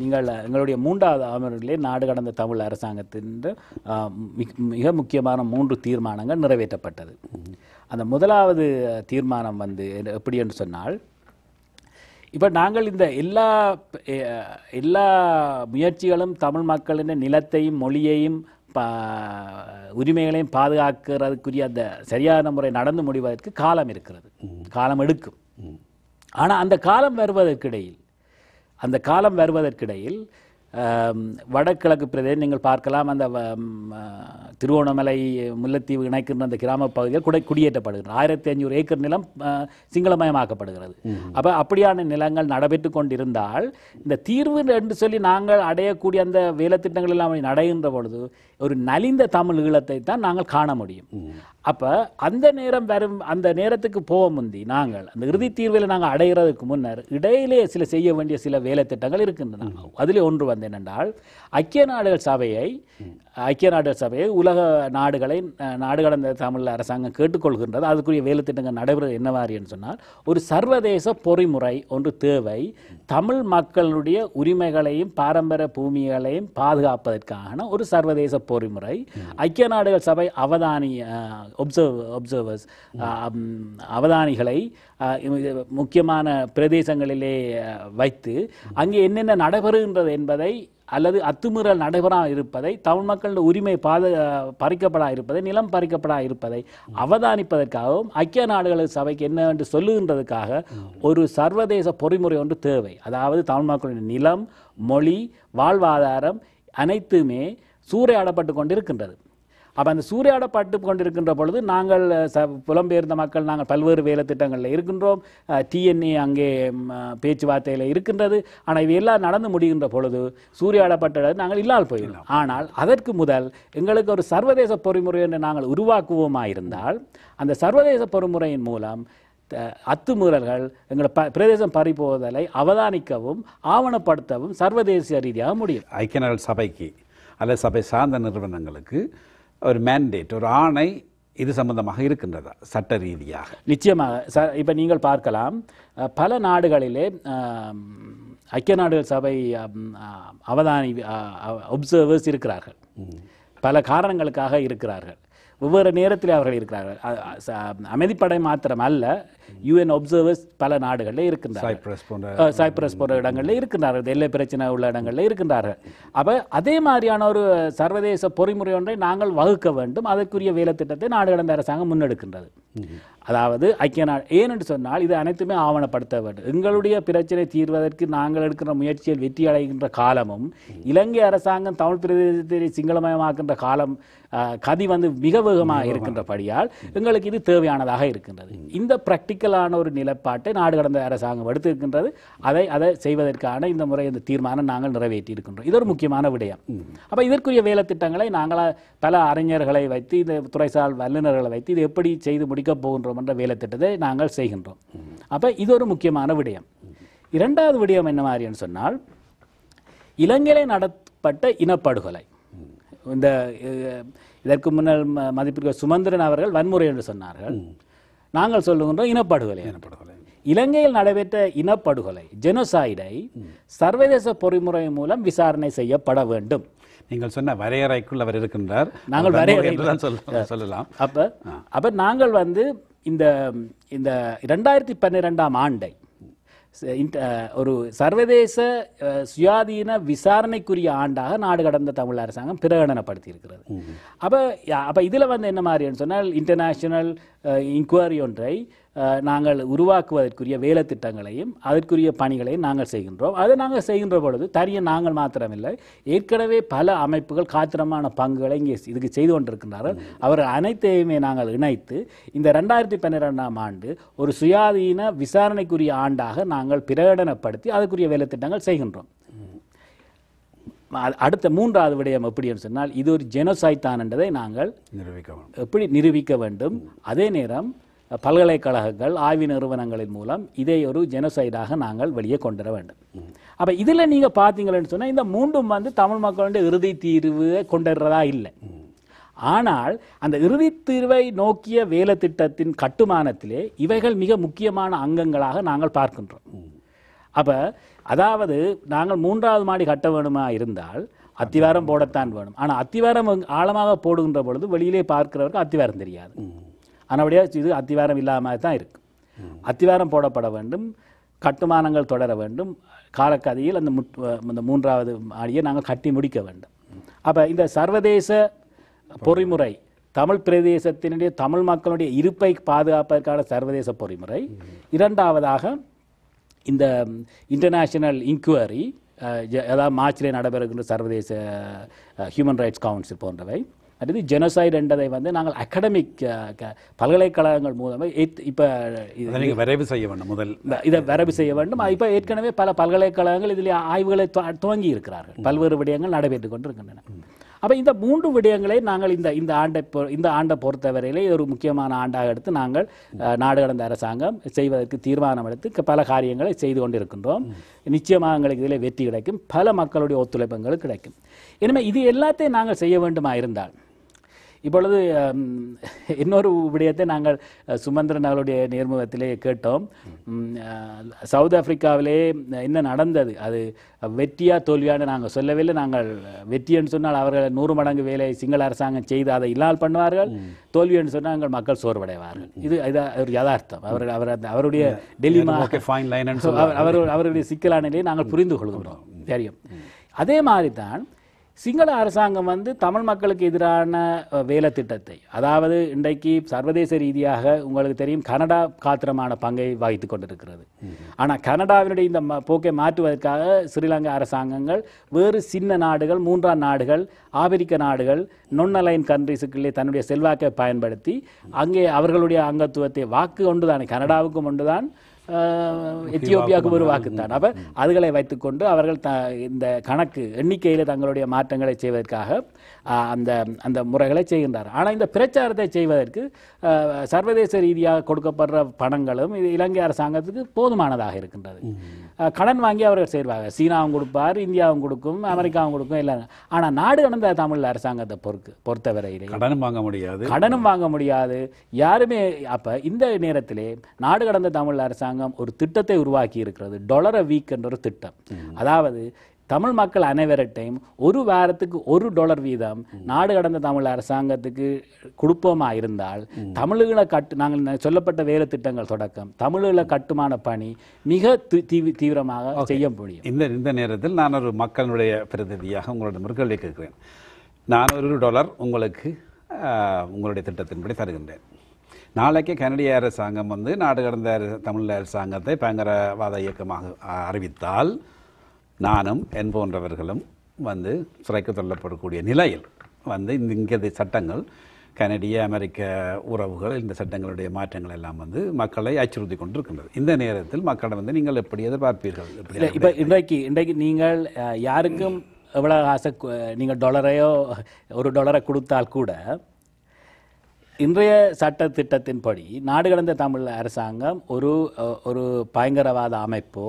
நீங்கள் எங்களுடைய 3வது அமர்விலே நாடு கடந்த தமிழ் அரசாங்கத்தின் மிக முக்கியமான 3 தீர்மானங்கள் நிறைவேற்றப்பட்டது. அந்த முதலாவது தீர்மானம் எப்படி என்று சொன்னால், இப்போ நாங்கள் இந்த எல்லா முயற்சிகளும் தமிழ் மக்களின் நிலத்தையும் மொழியையும் உரிமைகளையும் பாதுகாக்கிறதுக்குரிய அந்த சரியான முறை நடந்து முடிவதற்கு காலம் இருக்கிறது, காலம் எடுக்கும். ஆனால் அந்த காலம் வருவதற்கிடையில் வடகிழக்கு பிரதேசம் நீங்கள் பார்க்கலாம், அந்த திருவோணமலை முல்லைத்தீவு இணைக்கின்ற அந்த கிராம பகுதிகள் குடியேற்றப்படுகிறது. 1500 ஏக்கர் நிலம் சிங்களமயமாக்கப்படுகிறது. அப்போ அப்படியான நிலங்கள் நடைபெற்று கொண்டிருந்தால் இந்த தீர்வு என்று சொல்லி நாங்கள் அடையக்கூடிய அந்த வேலைத்திட்டங்கள் எல்லாம் நடைகின்ற பொழுது ஒரு நலிந்த தமிழ் ஈழத்தை தான் நாங்கள் காண முடியும். அப்போ அந்த நேரத்துக்கு போக முந்தி நாங்கள் அந்த இறுதி தீர்வில் நாங்கள் அடைகிறதுக்கு முன்னர் இடையிலே செய்ய வேண்டிய சில வேலை திட்டங்கள் இருக்கின்றன. அதில் ஒன்று என்னென்றால், ஐக்கிய நாடுகள் சபையை உலக நாடுகளை நாடு கடந்த தமிழ் அரசாங்கம் கேட்டுக்கொள்கின்றது. அதுக்குரிய வேலை திட்டங்கள் நடைபெறுவது என்னவாறு என்று சொன்னால், ஒரு சர்வதேச பொறிமுறை ஒன்று தேவை. தமிழ் மக்களுடைய உரிமைகளையும் பாரம்பரிய பூமிகளையும் பாதுகாப்பதற்கான ஒரு சர்வதேச பொறிமுறை ஐக்கிய நாடுகள் சபை அவதானிகளை முக்கியமான பிரதேசங்களிலே வைத்து அங்கே என்னென்ன நடைபெறுகின்றது என்பதை, அல்லது அத்துமீறல் நடைபெறா இருப்பதை, தமிழ் மக்களுடைய உரிமை பறிக்கப்படா இருப்பதை, நிலம் பறிக்கப்படா இருப்பதை அவதானிப்பதற்காகவும் ஐக்கிய நாடுகள் சபைக்கு என்ன என்று சொல்லுகின்றதுக்காக ஒரு சர்வதேச பொறிமுறை ஒன்று தேவை. அதாவது தமிழ் மக்களுடைய நிலம், மொழி, வாழ்வாதாரம் அனைத்துமே சூறையாடப்பட்டு கொண்டிருக்கின்றது. அப்போ அந்த சூறையாடப்பட்டு கொண்டிருக்கின்ற பொழுது நாங்கள் புலம்பெயர்ந்த மக்கள் நாங்கள் பல்வேறு வேலை திட்டங்களில் இருக்கின்றோம். டிஎன்ஏ அங்கே பேச்சுவார்த்தையில் இருக்கின்றது. ஆனால் இவையெல்லாம் நடந்து முடிகின்ற பொழுது சூறையாடப்பட்ட நாங்கள் இல்லாமல் போயிடலாம். ஆனால் அதற்கு முதல் எங்களுக்கு ஒரு சர்வதேச பொறிமுறை என்று நாங்கள் உருவாக்குவோமாயிருந்தால் அந்த சர்வதேச பொறிமுறையின் மூலம் அத்துமீறல்கள் எங்கள் பிரதேசம் பறிபோதலை அவதானிக்கவும் ஆவணப்படுத்தவும் சர்வதேச ரீதியாக முடியும். ஐக்கிய நாடுகள் சபைக்கு அல்லது சபை சார்ந்த நிறுவனங்களுக்கு ஒரு மேண்டேட், ஒரு ஆணை இது சம்பந்தமாக இருக்கின்றதா சட்ட ரீதியாக? நிச்சயமாக. இப்போ நீங்கள் பார்க்கலாம், பல நாடுகளிலே ஐக்கிய நாடுகள் சபை ஒப்சர்வர்ஸ் இருக்கிறார்கள். பல காரணங்களுக்காக இருக்கிறார்கள். ஒவ்வொரு நேரத்தில் அவர்கள் இருக்கிறார்கள். அமைதிப்படை மாத்திரம் அல்ல, யூஎன் ஒப்சர்வர்ஸ் பல நாடுகளில் இருக்கின்றார்கள். சைப்ரஸ் போன்ற இடங்களில் இருக்கின்றார்கள். எல்லை பிரச்சனை உள்ள இடங்களில் இருக்கின்றார்கள். அப்போ அதே மாதிரியான ஒரு சர்வதேச பொறிமுறை ஒன்றை நாங்கள் வகுக்க வேண்டும். அதற்குரிய வேலை திட்டத்தை நாடு கடந்த அரசாங்கம் முன்னெடுக்கின்றது. அதாவது ஐக்கிய நாடு ஏனென்று சொன்னால் இது அனைத்துமே ஆவணப்படுத்த வேண்டும். எங்களுடைய பிரச்சனை தீர்வதற்கு நாங்கள் எடுக்கின்ற முயற்சியில் வெற்றி அடைகின்ற காலமும் இலங்கை அரசாங்கம் தமிழ் பிரதேசத்தை சிங்களமயமாக்கின்ற காலம் கதி மிக வேகமாக இருக்கின்றபடியால் எங்களுக்கு இது தேவையானதாக இருக்கின்றது. இந்த பிராக்டிக்கலான ஒரு நிலைப்பாட்டை நாடு கடந்த அரசாங்கம் எடுத்திருக்கின்றது. அதை செய்வதற்கான இந்த முறை இந்த தீர்மானம் நாங்கள் நிறைவேற்றி இருக்கின்றோம். இது ஒரு முக்கியமான விடயம். அப்போ இதற்குரிய வேலை திட்டங்களை நாங்கள் பல அறிஞர்களை வைத்து, இந்த துறைசார் வல்லுநர்களை வைத்து இது எப்படி செய்து முடிக்கப் போகின்றோம் என்ற வேலை திட்டத்தை நாங்கள் செய்கின்றோம். அப்போ இது ஒரு முக்கியமான விடயம். இரண்டாவது விடயம் என்ன மாதிரின்னு சொன்னால், இலங்கையிலே நடத்தப்பட்ட இனப்படுகொலை. இதற்கு முன்னர் மதிப்பிற்கு சுமந்திரன் அவர்கள் வன்முறை என்று சொன்னார்கள். நாங்கள் சொல்லுகின்றோம் இனப்படுகொலை. இலங்கையில் நடைபெற்ற இனப்படுகொலை, ஜெனோசைடை சர்வதேச பொறிமுறை மூலம் விசாரணை செய்யப்பட வேண்டும். நீங்கள் சொன்ன வரையறைக்குள் அவர் இருக்கின்றார். நாங்கள் வரையறை சொல்லலாம். அப்ப நாங்கள் இந்த 2012ஆம் ஆண்டை ஒரு சர்வதேச சுயாதீன விசாரணைக்குரிய ஆண்டாக நாடு கடந்த தமிழ் அரசாங்கம் பிரகடனப்படுத்தி இருக்கிறது. அப்போ இதில் என்ன மாதிரின்னு சொன்னால், இன்டர்நேஷனல் இன்குவரி ஒன்றை நாங்கள் உருவாக்குவதற்குரிய வேலை திட்டங்களையும் அதற்குரிய பணிகளையும் நாங்கள் செய்கின்றோம். அதை நாங்கள் செய்கின்ற பொழுது நாங்கள் மாத்திரமில்லை, ஏற்கனவே பல அமைப்புகள் காத்திரமான பங்குகளை இங்கே இதுக்கு செய்து கொண்டிருக்கின்றார்கள். அவர்கள் அனைத்தையுமே நாங்கள் இணைத்து இந்த 2012ஆம் ஆண்டு ஒரு சுயாதீன விசாரணைக்குரிய ஆண்டாக நாங்கள் பிரகடனப்படுத்தி அதுக்குரிய வேலை திட்டங்கள் செய்கின்றோம். அடுத்த மூன்றாவது விடயம் எப்படின்னு சொன்னால், இது ஒரு ஜெனோசைட் தான் என்பதை நாங்கள் எப்படி நிரூபிக்க வேண்டும். அதே நேரம் பல்கலைக்கழகங்கள் ஆய்வு நிறுவனங்களின் மூலம் இதை ஒரு ஜெனோசைடாக நாங்கள் வெளியே கொண்டு வர வேண்டும். அப்போ இதில் நீங்கள் பார்த்தீங்கன்னு சொன்னால் இந்த மூன்றும் வந்து தமிழ் மக்களுடைய இறுதி தீர்வை கொண்டு வர்றதா இல்லை. ஆனால் அந்த இறுதி தீர்வை நோக்கிய வேலை திட்டத்தின் கட்டுமானத்திலே இவைகள் மிக முக்கியமான அங்கங்களாக நாங்கள் பார்க்கின்றோம். அப்போ அதாவது நாங்கள் 3வது மாடி கட்ட வேணுமா இருந்தால் அத்திவாரம் போடத்தான் வேணும். ஆனால் அத்திவாரம் ஆழமாக போடுகின்ற பொழுது வெளியிலே பார்க்கிறவருக்கு அத்திவாரம் தெரியாது. ஆனபடியாக இது அத்திவாரம் இல்லாமல் தான் இருக்கு. அத்திவாரம் போடப்பட வேண்டும், கட்டுமானங்கள் தொடர வேண்டும், காலக்கதியில் அந்த 3வது மாடியை நாங்கள் கட்டி முடிக்க வேண்டும். அப்போ இந்த சர்வதேச பொறிமுறை தமிழ் பிரதேசத்தினுடைய தமிழ் மக்களுடைய இருப்பை பாதுகாப்பதற்கான சர்வதேச பொறிமுறை, 2வதாக இந்த இன்டர்நேஷனல் இன்குவரி, அதாவது மார்ச்சிலே நடைபெறுகின்ற சர்வதேச ஹியூமன் ரைட்ஸ் கவுன்சில் போன்றவை. அடுத்து ஜெனோசைடு என்றதை வந்து நாங்கள் அகாடமிக் பல்கலைக்கழகங்கள் மூலமாக இப்போ வரைவு செய்ய வேண்டும். முதல் இதை வரைவு செய்ய வேண்டும். இப்போ ஏற்கனவே பல பல்கலைக்கழகங்கள் இதில் ஆய்வுகளை துவங்கி இருக்கிறார்கள். பல்வேறு விடயங்கள் நடைபெற்றுக் கொண்டிருக்கின்றன. அப்போ இந்த 3 விடயங்களை நாங்கள் இந்த ஆண்டை பொறுத்தவரையிலே ஒரு முக்கியமான ஆண்டாக எடுத்து நாங்கள் நாடு கடந்த அரசாங்கம் செய்வதற்கு தீர்மானம் எடுத்து பல காரியங்களை செய்து கொண்டிருக்கின்றோம். நிச்சயமாக எங்களுக்கு இதில் வெற்றி கிடைக்கும், பல மக்களுடைய ஒத்துழைப்புகள் கிடைக்கும். எனவே இது எல்லாத்தையும் நாங்கள் செய்ய வேண்டுமா இருந்தால் இப்பொழுது இன்னொரு விடயத்தை நாங்கள் சுமந்திரன் அவருடைய நேர்முகத்திலே கேட்டோம். சவுத் ஆப்பிரிக்காவிலே என்ன நடந்தது, அது வெற்றியா தோல்வியான்னு நாங்கள் சொல்லவில்லை. நாங்கள் வெற்றின்னு சொன்னால் அவர்கள் 100 மடங்கு வேலை சிங்கள அரசாங்கம் செய்து அதை இல்லாமல் பண்ணுவார்கள், தோல்வி என்று சொன்னால் எங்கள் மக்கள் சோர்வடைவார்கள். இது ஒரு யதார்த்தம். அவருடைய டெல்லிமா அவருடைய சிக்கலான நிலையை நாங்கள் புரிந்து கொள்கிறோம், தெரியும். அதே மாதிரி தான் சிங்கள அரசாங்கம் வந்து தமிழ் மக்களுக்கு எதிரான வேலை திட்டத்தை, அதாவது இன்றைக்கு சர்வதேச ரீதியாக உங்களுக்கு தெரியும் கனடா காத்திரமான பங்கை வகித்து கொண்டிருக்கிறது. ஆனால் கனடாவினுடைய இந்த போக்கை மாற்றுவதற்காக ஸ்ரீலங்கா அரசாங்கங்கள் வேறு சின்ன நாடுகள், 3ஆம் நாடுகள், ஆப்பிரிக்க நாடுகள், non-aligned கண்ட்ரிஸுக்குள்ளே தன்னுடைய செல்வாக்கை பயன்படுத்தி அங்கே அவர்களுடைய அங்கத்துவத்தை வாக்கு ஒன்றுதான், கனடாவுக்கும் ஒன்றுதான், எத்தியோப்பியாவுக்கு ஒரு வாக்குத்தான். அப்போ அதுகளை வைத்துக்கொண்டு அவர்கள் இந்த கணக்கு எண்ணிக்கையில் தங்களுடைய மாற்றங்களை செய்வதற்காக அந்த முறைகளை செய்கின்றார். ஆனால் இந்த பிரச்சாரத்தை செய்வதற்கு சர்வதேச ரீதியாக கொடுக்கப்படுற பணங்களும் இது இலங்கை அரசாங்கத்துக்கு போதுமானதாக இருக்கின்றது. கடன் வாங்கி அவர்கள் செய்வாங்க. சீனாவும் கொடுப்பார், இந்தியாவும் கொடுக்கும், அமெரிக்காவும் கொடுக்கும், எல்லாம். ஆனால் நாடு கடந்த தமிழ் அரசாங்கத்தை பொறுத்தவரையிலே கடனும் வாங்க முடியாது யாருமே. அப்போ இந்த நேரத்திலே நாடு கடந்த தமிழ் அரசாங்கம் ஒரு திட்டத்தை உருவாக்கி இருக்கிறது, $1 வீக் என்ற ஒரு திட்டம். அதாவது தமிழ் மக்கள் அனைவர்கிட்டையும் ஒரு வாரத்துக்கு $1 வீதம் நாடு கடந்த தமிழ் அரசாங்கத்துக்கு கொடுப்போமா இருந்தால் தமிழீழ நாங்கள் சொல்லப்பட்ட வேலை திட்டங்கள் தொடக்கம் தமிழீழ கட்டுமான பணி மிக தீவிரமாக செய்ய முடியும். இந்த நேரத்தில் நான் ஒரு மக்களுடைய பிரதிநிதியாக உங்களோட கேள்வி கேட்கிறேன். நான் $1 உங்களுக்கு உங்களுடைய திட்டத்தின்படி தருகின்றேன். நாளைக்கு கனடிய அரசாங்கம் வந்து நாடு கடந்த தமிழ் அரசாங்கத்தை பயங்கரவாத இயக்கமாக அறிவித்தால் நானும் என் போன்றவர்களும் வந்து சிறைக்கு தள்ளப்படக்கூடிய நிலையில் வந்து இங்கே சட்டங்கள், கனடிய அமெரிக்க உறவுகள், இந்த சட்டங்களுடைய மாற்றங்கள் எல்லாம் வந்து மக்களை அச்சுறுத்தி கொண்டிருக்கின்றது. இந்த நேரத்தில் மக்களை வந்து நீங்கள் எப்படி எதிர்பார்ப்பீர்கள்? இப்போ இன்றைக்கு நீங்கள் யாருக்கும் எவ்வளோ ஆசை நீங்கள் $1 கொடுத்தால் கூட இன்றைய சட்ட திட்டத்தின்படி நாடு கடந்த தமிழ் அரசாங்கம் ஒரு பயங்கரவாத அமைப்போ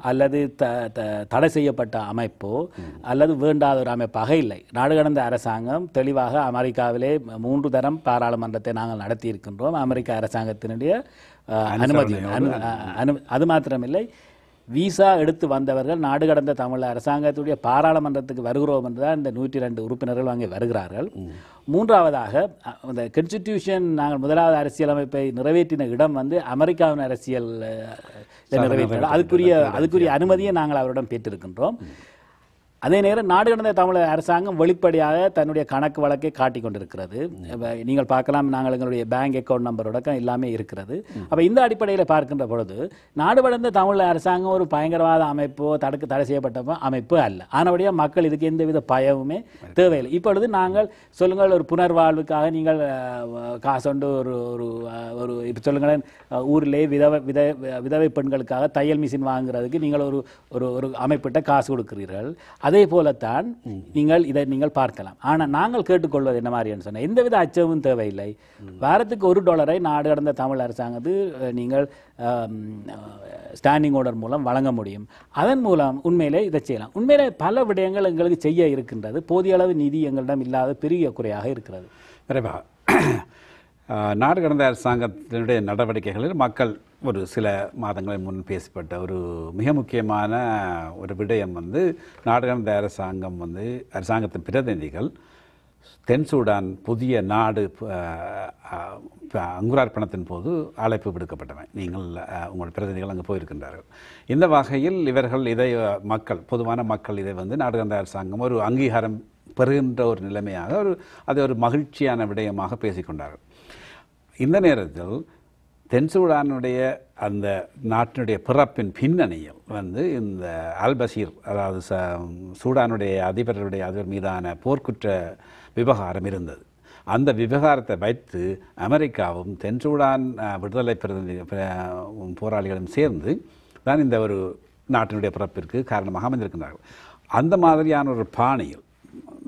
அல்லது தடை செய்யப்பட்ட அமைப்போ அல்லது வேண்டாத ஒரு அமைப்பாக இல்லை. நாடு கடந்த அரசாங்கம் தெளிவாக அமெரிக்காவிலே 3 தரம் பாராளுமன்றத்தை நாங்கள் நடத்தி இருக்கின்றோம். அமெரிக்க அரசாங்கத்தினுடைய அனுமதி. அது மாத்திரமில்லை, விசா எடுத்து வந்தவர்கள் நாடு கடந்த தமிழ் அரசாங்கத்துடைய பாராளுமன்றத்துக்கு வருகிறோம் என்றுதான் இந்த 102 உறுப்பினர்கள் அங்கே வருகிறார்கள். 3வதாக இந்த கான்ஸ்டிடியூஷன் நாங்கள் 1வது அரசியலமைப்பை நிறைவேற்றின இடம் வந்து அமெரிக்காவின் அரசியல் நிறைவேற்ற அதுக்குரிய அனுமதியை நாங்கள் அவரிடம் பெற்றிருக்கின்றோம். அதே நேரம் நாடு கடந்த தமிழ் அரசாங்கம் வெளிப்படையாக தன்னுடைய கணக்கு வழக்கை காட்டி கொண்டிருக்கிறது. நீங்கள் பார்க்கலாம், நாங்கள் எங்களுடைய பேங்க் அக்கௌண்ட் நம்பரோட எல்லாமே இருக்கிறது. அப்போ இந்த அடிப்படையில் பார்க்கின்ற பொழுது நாடு கடந்த தமிழ் அரசாங்கம் ஒரு பயங்கரவாத அமைப்போ தடை செய்யப்பட்ட அமைப்பு அல்ல. ஆனபடியாக மக்கள் இதுக்கு எந்தவித பயமுமே தேவையில்லை. இப்பொழுது நாங்கள் சொல்லுங்கள், ஒரு புனர்வாழ்வுக்காக நீங்கள் காசொண்டு ஒரு இப்போ சொல்லுங்களேன், ஊரிலே விதவை பெண்களுக்காக தையல் மிஷின் வாங்குறதுக்கு நீங்கள் ஒரு அமைப்பிட்ட காசு கொடுக்கிறீர்கள். அதே அதே போலத்தான் நீங்கள் பார்க்கலாம். ஆனால் நாங்கள் கேட்டுக்கொள்வது என்ன மாதிரின்னு சொன்னால் எந்தவித அச்சமும் தேவையில்லை. வாரத்துக்கு $1 நாடு கடந்த தமிழ் அரசாங்கத்து நீங்கள் ஸ்டாண்டிங் ஆர்டர் மூலம் வழங்க முடியும். அதன் மூலம் உண்மையிலே இதை செய்யலாம். உண்மையிலே பல விடயங்கள் எங்களுக்கு செய்ய இருக்கின்றது. போதிய அளவு நிதி எங்களிடம் இல்லாத பெரிய குறையாக இருக்கிறது. விரைவாக நாடு கடந்த அரசாங்கத்தினுடைய நடவடிக்கைகளில் மக்கள் ஒரு சில மாதங்களை முன் பேசப்பட்ட ஒரு மிக முக்கியமான ஒரு விடயம் நாடு கடந்த அரசாங்கத்தின் பிரதிநிதிகள் தென் சூடான் புதிய நாடு அங்குரார்ப்பணத்தின் போது அழைப்பு விடுக்கப்பட்டன. நீங்கள் உங்கள் பிரதிநிதிகள் அங்கே போயிருக்கின்றார்கள். இந்த வகையில் இவர்கள் இதை பொதுவான மக்கள் இதை நாடு கடந்த அரசாங்கம் ஒரு அங்கீகாரம் பெறுகின்ற ஒரு நிலைமையாக அதை ஒரு மகிழ்ச்சியான விடயமாக பேசிக்கொண்டார்கள். இந்த நேரத்தில் தென் சூடானுடைய அந்த நாட்டினுடைய பிறப்பின் பின்னணியில் இந்த அல்பஷீர், அதாவது சூடானுடைய அதிபர் மீதான போர்க்குற்ற விவகாரம் இருந்தது. அந்த விவகாரத்தை வைத்து அமெரிக்காவும் தென் சூடான் விடுதலை போராளிகளும் சேர்ந்து தான் இந்த ஒரு நாட்டினுடைய பிறப்பிற்கு காரணமாக அமைந்திருக்கிறார்கள். அந்த மாதிரியான ஒரு பாணியில்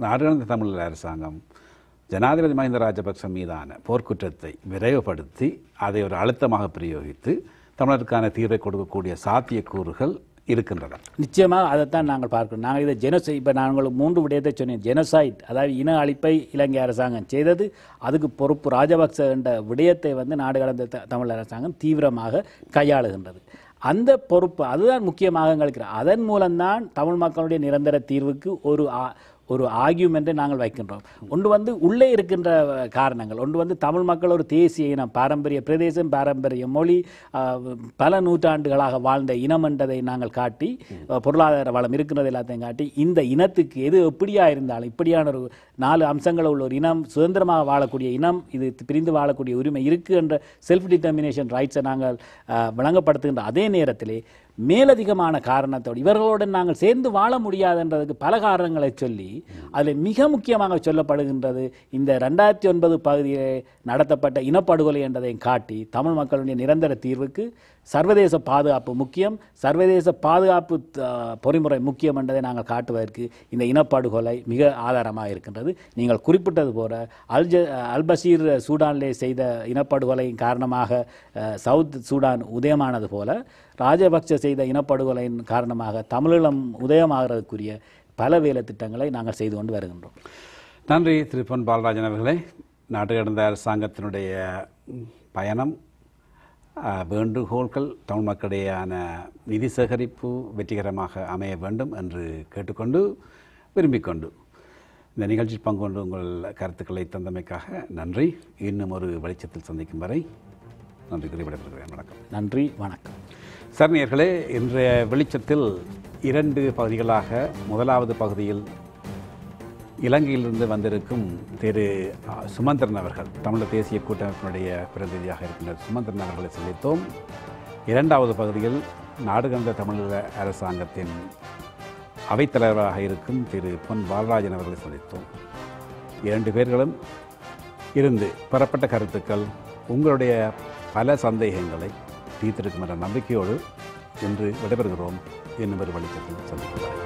நாடு கடந்த தமிழ் அரசாங்கம் ஜனாதிபதி மஹிந்த ராஜபக்ச மீதான போர்க்குற்றத்தை விரைவுபடுத்தி அதை ஒரு அழுத்தமாக பிரயோகித்து தமிழருக்கான தீர்வை கொடுக்கக்கூடிய சாத்தியக்கூறுகள் இருக்கின்றன. நிச்சயமாக அதைத்தான் நாங்கள் பார்க்கிறோம். நாங்கள் இதை இப்போ நாங்கள் 3 விடயத்தை சொன்னேன். ஜெனோசைட், அதாவது இன அழிப்பை இலங்கை அரசாங்கம் செய்தது, அதுக்கு பொறுப்பு ராஜபக்ச என்ற விடயத்தை நாடு கடந்த தமிழ் அரசாங்கம் தீவிரமாக கையாளுகின்றது. அந்த பொறுப்பு அதுதான் முக்கியமாக எங்களுக்கு. அதன் மூலம்தான் தமிழ் மக்களுடைய நிரந்தர தீர்வுக்கு ஒரு ஆர்கியூமெண்ட்டை நாங்கள் வைக்கின்றோம். ஒன்று உள்ளே இருக்கின்ற காரணங்கள், ஒன்று தமிழ் மக்கள் ஒரு தேசிய இனம், பாரம்பரிய பிரதேசம், பாரம்பரிய மொழி, பல நூற்றாண்டுகளாக வாழ்ந்த இனம் என்றதை நாங்கள் காட்டி, பொருளாதார வளம் இருக்கிறது எல்லாத்தையும் காட்டி, இந்த இனத்துக்கு எது எப்படியா இருந்தாலும் இப்படியான ஒரு 4 அம்சங்கள் உள்ள ஒரு இனம், சுதந்திரமாக வாழக்கூடிய இனம், இது பிரிந்து வாழக்கூடிய உரிமை இருக்குது என்ற செல்ஃப் டிட்டர்மினேஷன் ரைட்ஸை நாங்கள் விளங்கப்படுத்துகின்ற அதே நேரத்திலே மேலதிகமான காரணத்தோடு இவர்களுடன் நாங்கள் சேர்ந்து வாழ முடியாதுன்றதுக்கு பல காரணங்களை சொல்லி அதில் மிக முக்கியமாக சொல்லப்படுகின்றது இந்த 2009 பகுதியில் நடத்தப்பட்ட இனப்படுகொலை என்றதையும் காட்டி தமிழ் மக்களுடைய நிரந்தர தீர்வுக்கு சர்வதேச பாதுகாப்பு முக்கியம், சர்வதேச பாதுகாப்பு பொறிமுறை முக்கியம் என்றதை நாங்கள் காட்டுவதற்கு இந்த இனப்படுகொலை மிக ஆதாரமாக இருக்கின்றது. நீங்கள் குறிப்பிட்டது போல அல்பஷீர் சூடானிலே செய்த இனப்படுகொலையின் காரணமாக சவுத் சூடான் உதயமானது போல ராஜபக்ச செய்த இனப்படுகொலையின் காரணமாக தமிழீழம் உதயமாகிறதுக்குரிய பல வேலை திட்டங்களை நாங்கள் செய்து கொண்டு வருகின்றோம். நன்றி திரு பொன் பாலராஜன் அவர்களே. நாடு கடந்த அரசாங்கத்தினுடைய பயணம், வேண்டுகோள்கள், தமிழ் மக்களிடையான நிதி சேகரிப்பு வெற்றிகரமாக அமைய வேண்டும் என்று கேட்டுக்கொண்டு விரும்பிக்கொண்டு இந்த நிகழ்ச்சியில் பங்கு கொண்டு உங்கள் கருத்துக்களை தந்தமைக்காக நன்றி. இன்னும் ஒரு வெளிச்சத்தில் சந்திக்கும் வரை நன்றி கூறி விடைபெறுகிறேன். வணக்கம். நன்றி, வணக்கம். சார் நேயர்களே, இன்றைய வெளிச்சத்தில் 2 பகுதிகளாக, முதலாவது பகுதியில் இலங்கையிலிருந்து வந்திருக்கும் திரு சுமந்திரன் அவர்கள், தமிழர் தேசிய கூட்டமைப்பினுடைய பிரதிநிதியாக இருக்கின்ற சுமந்திரன் அவர்களை சந்தித்தோம். 2வது பகுதியில் நாடு கடந்த தமிழக அரசாங்கத்தின் அவைத்தலைவராக இருக்கும் திரு பொன் பாலராஜன் அவர்களை சந்தித்தோம். 2 பேர்களும் இருந்து பெறப்பட்ட கருத்துக்கள் உங்களுடைய பல சந்தேகங்களை தீர்த்திருக்கும் என்ற நம்பிக்கையோடு இன்று விடைபெறுகிறோம். இன்னும் ஒரு வெளிச்சத்தில் சந்திக்கிறோம்.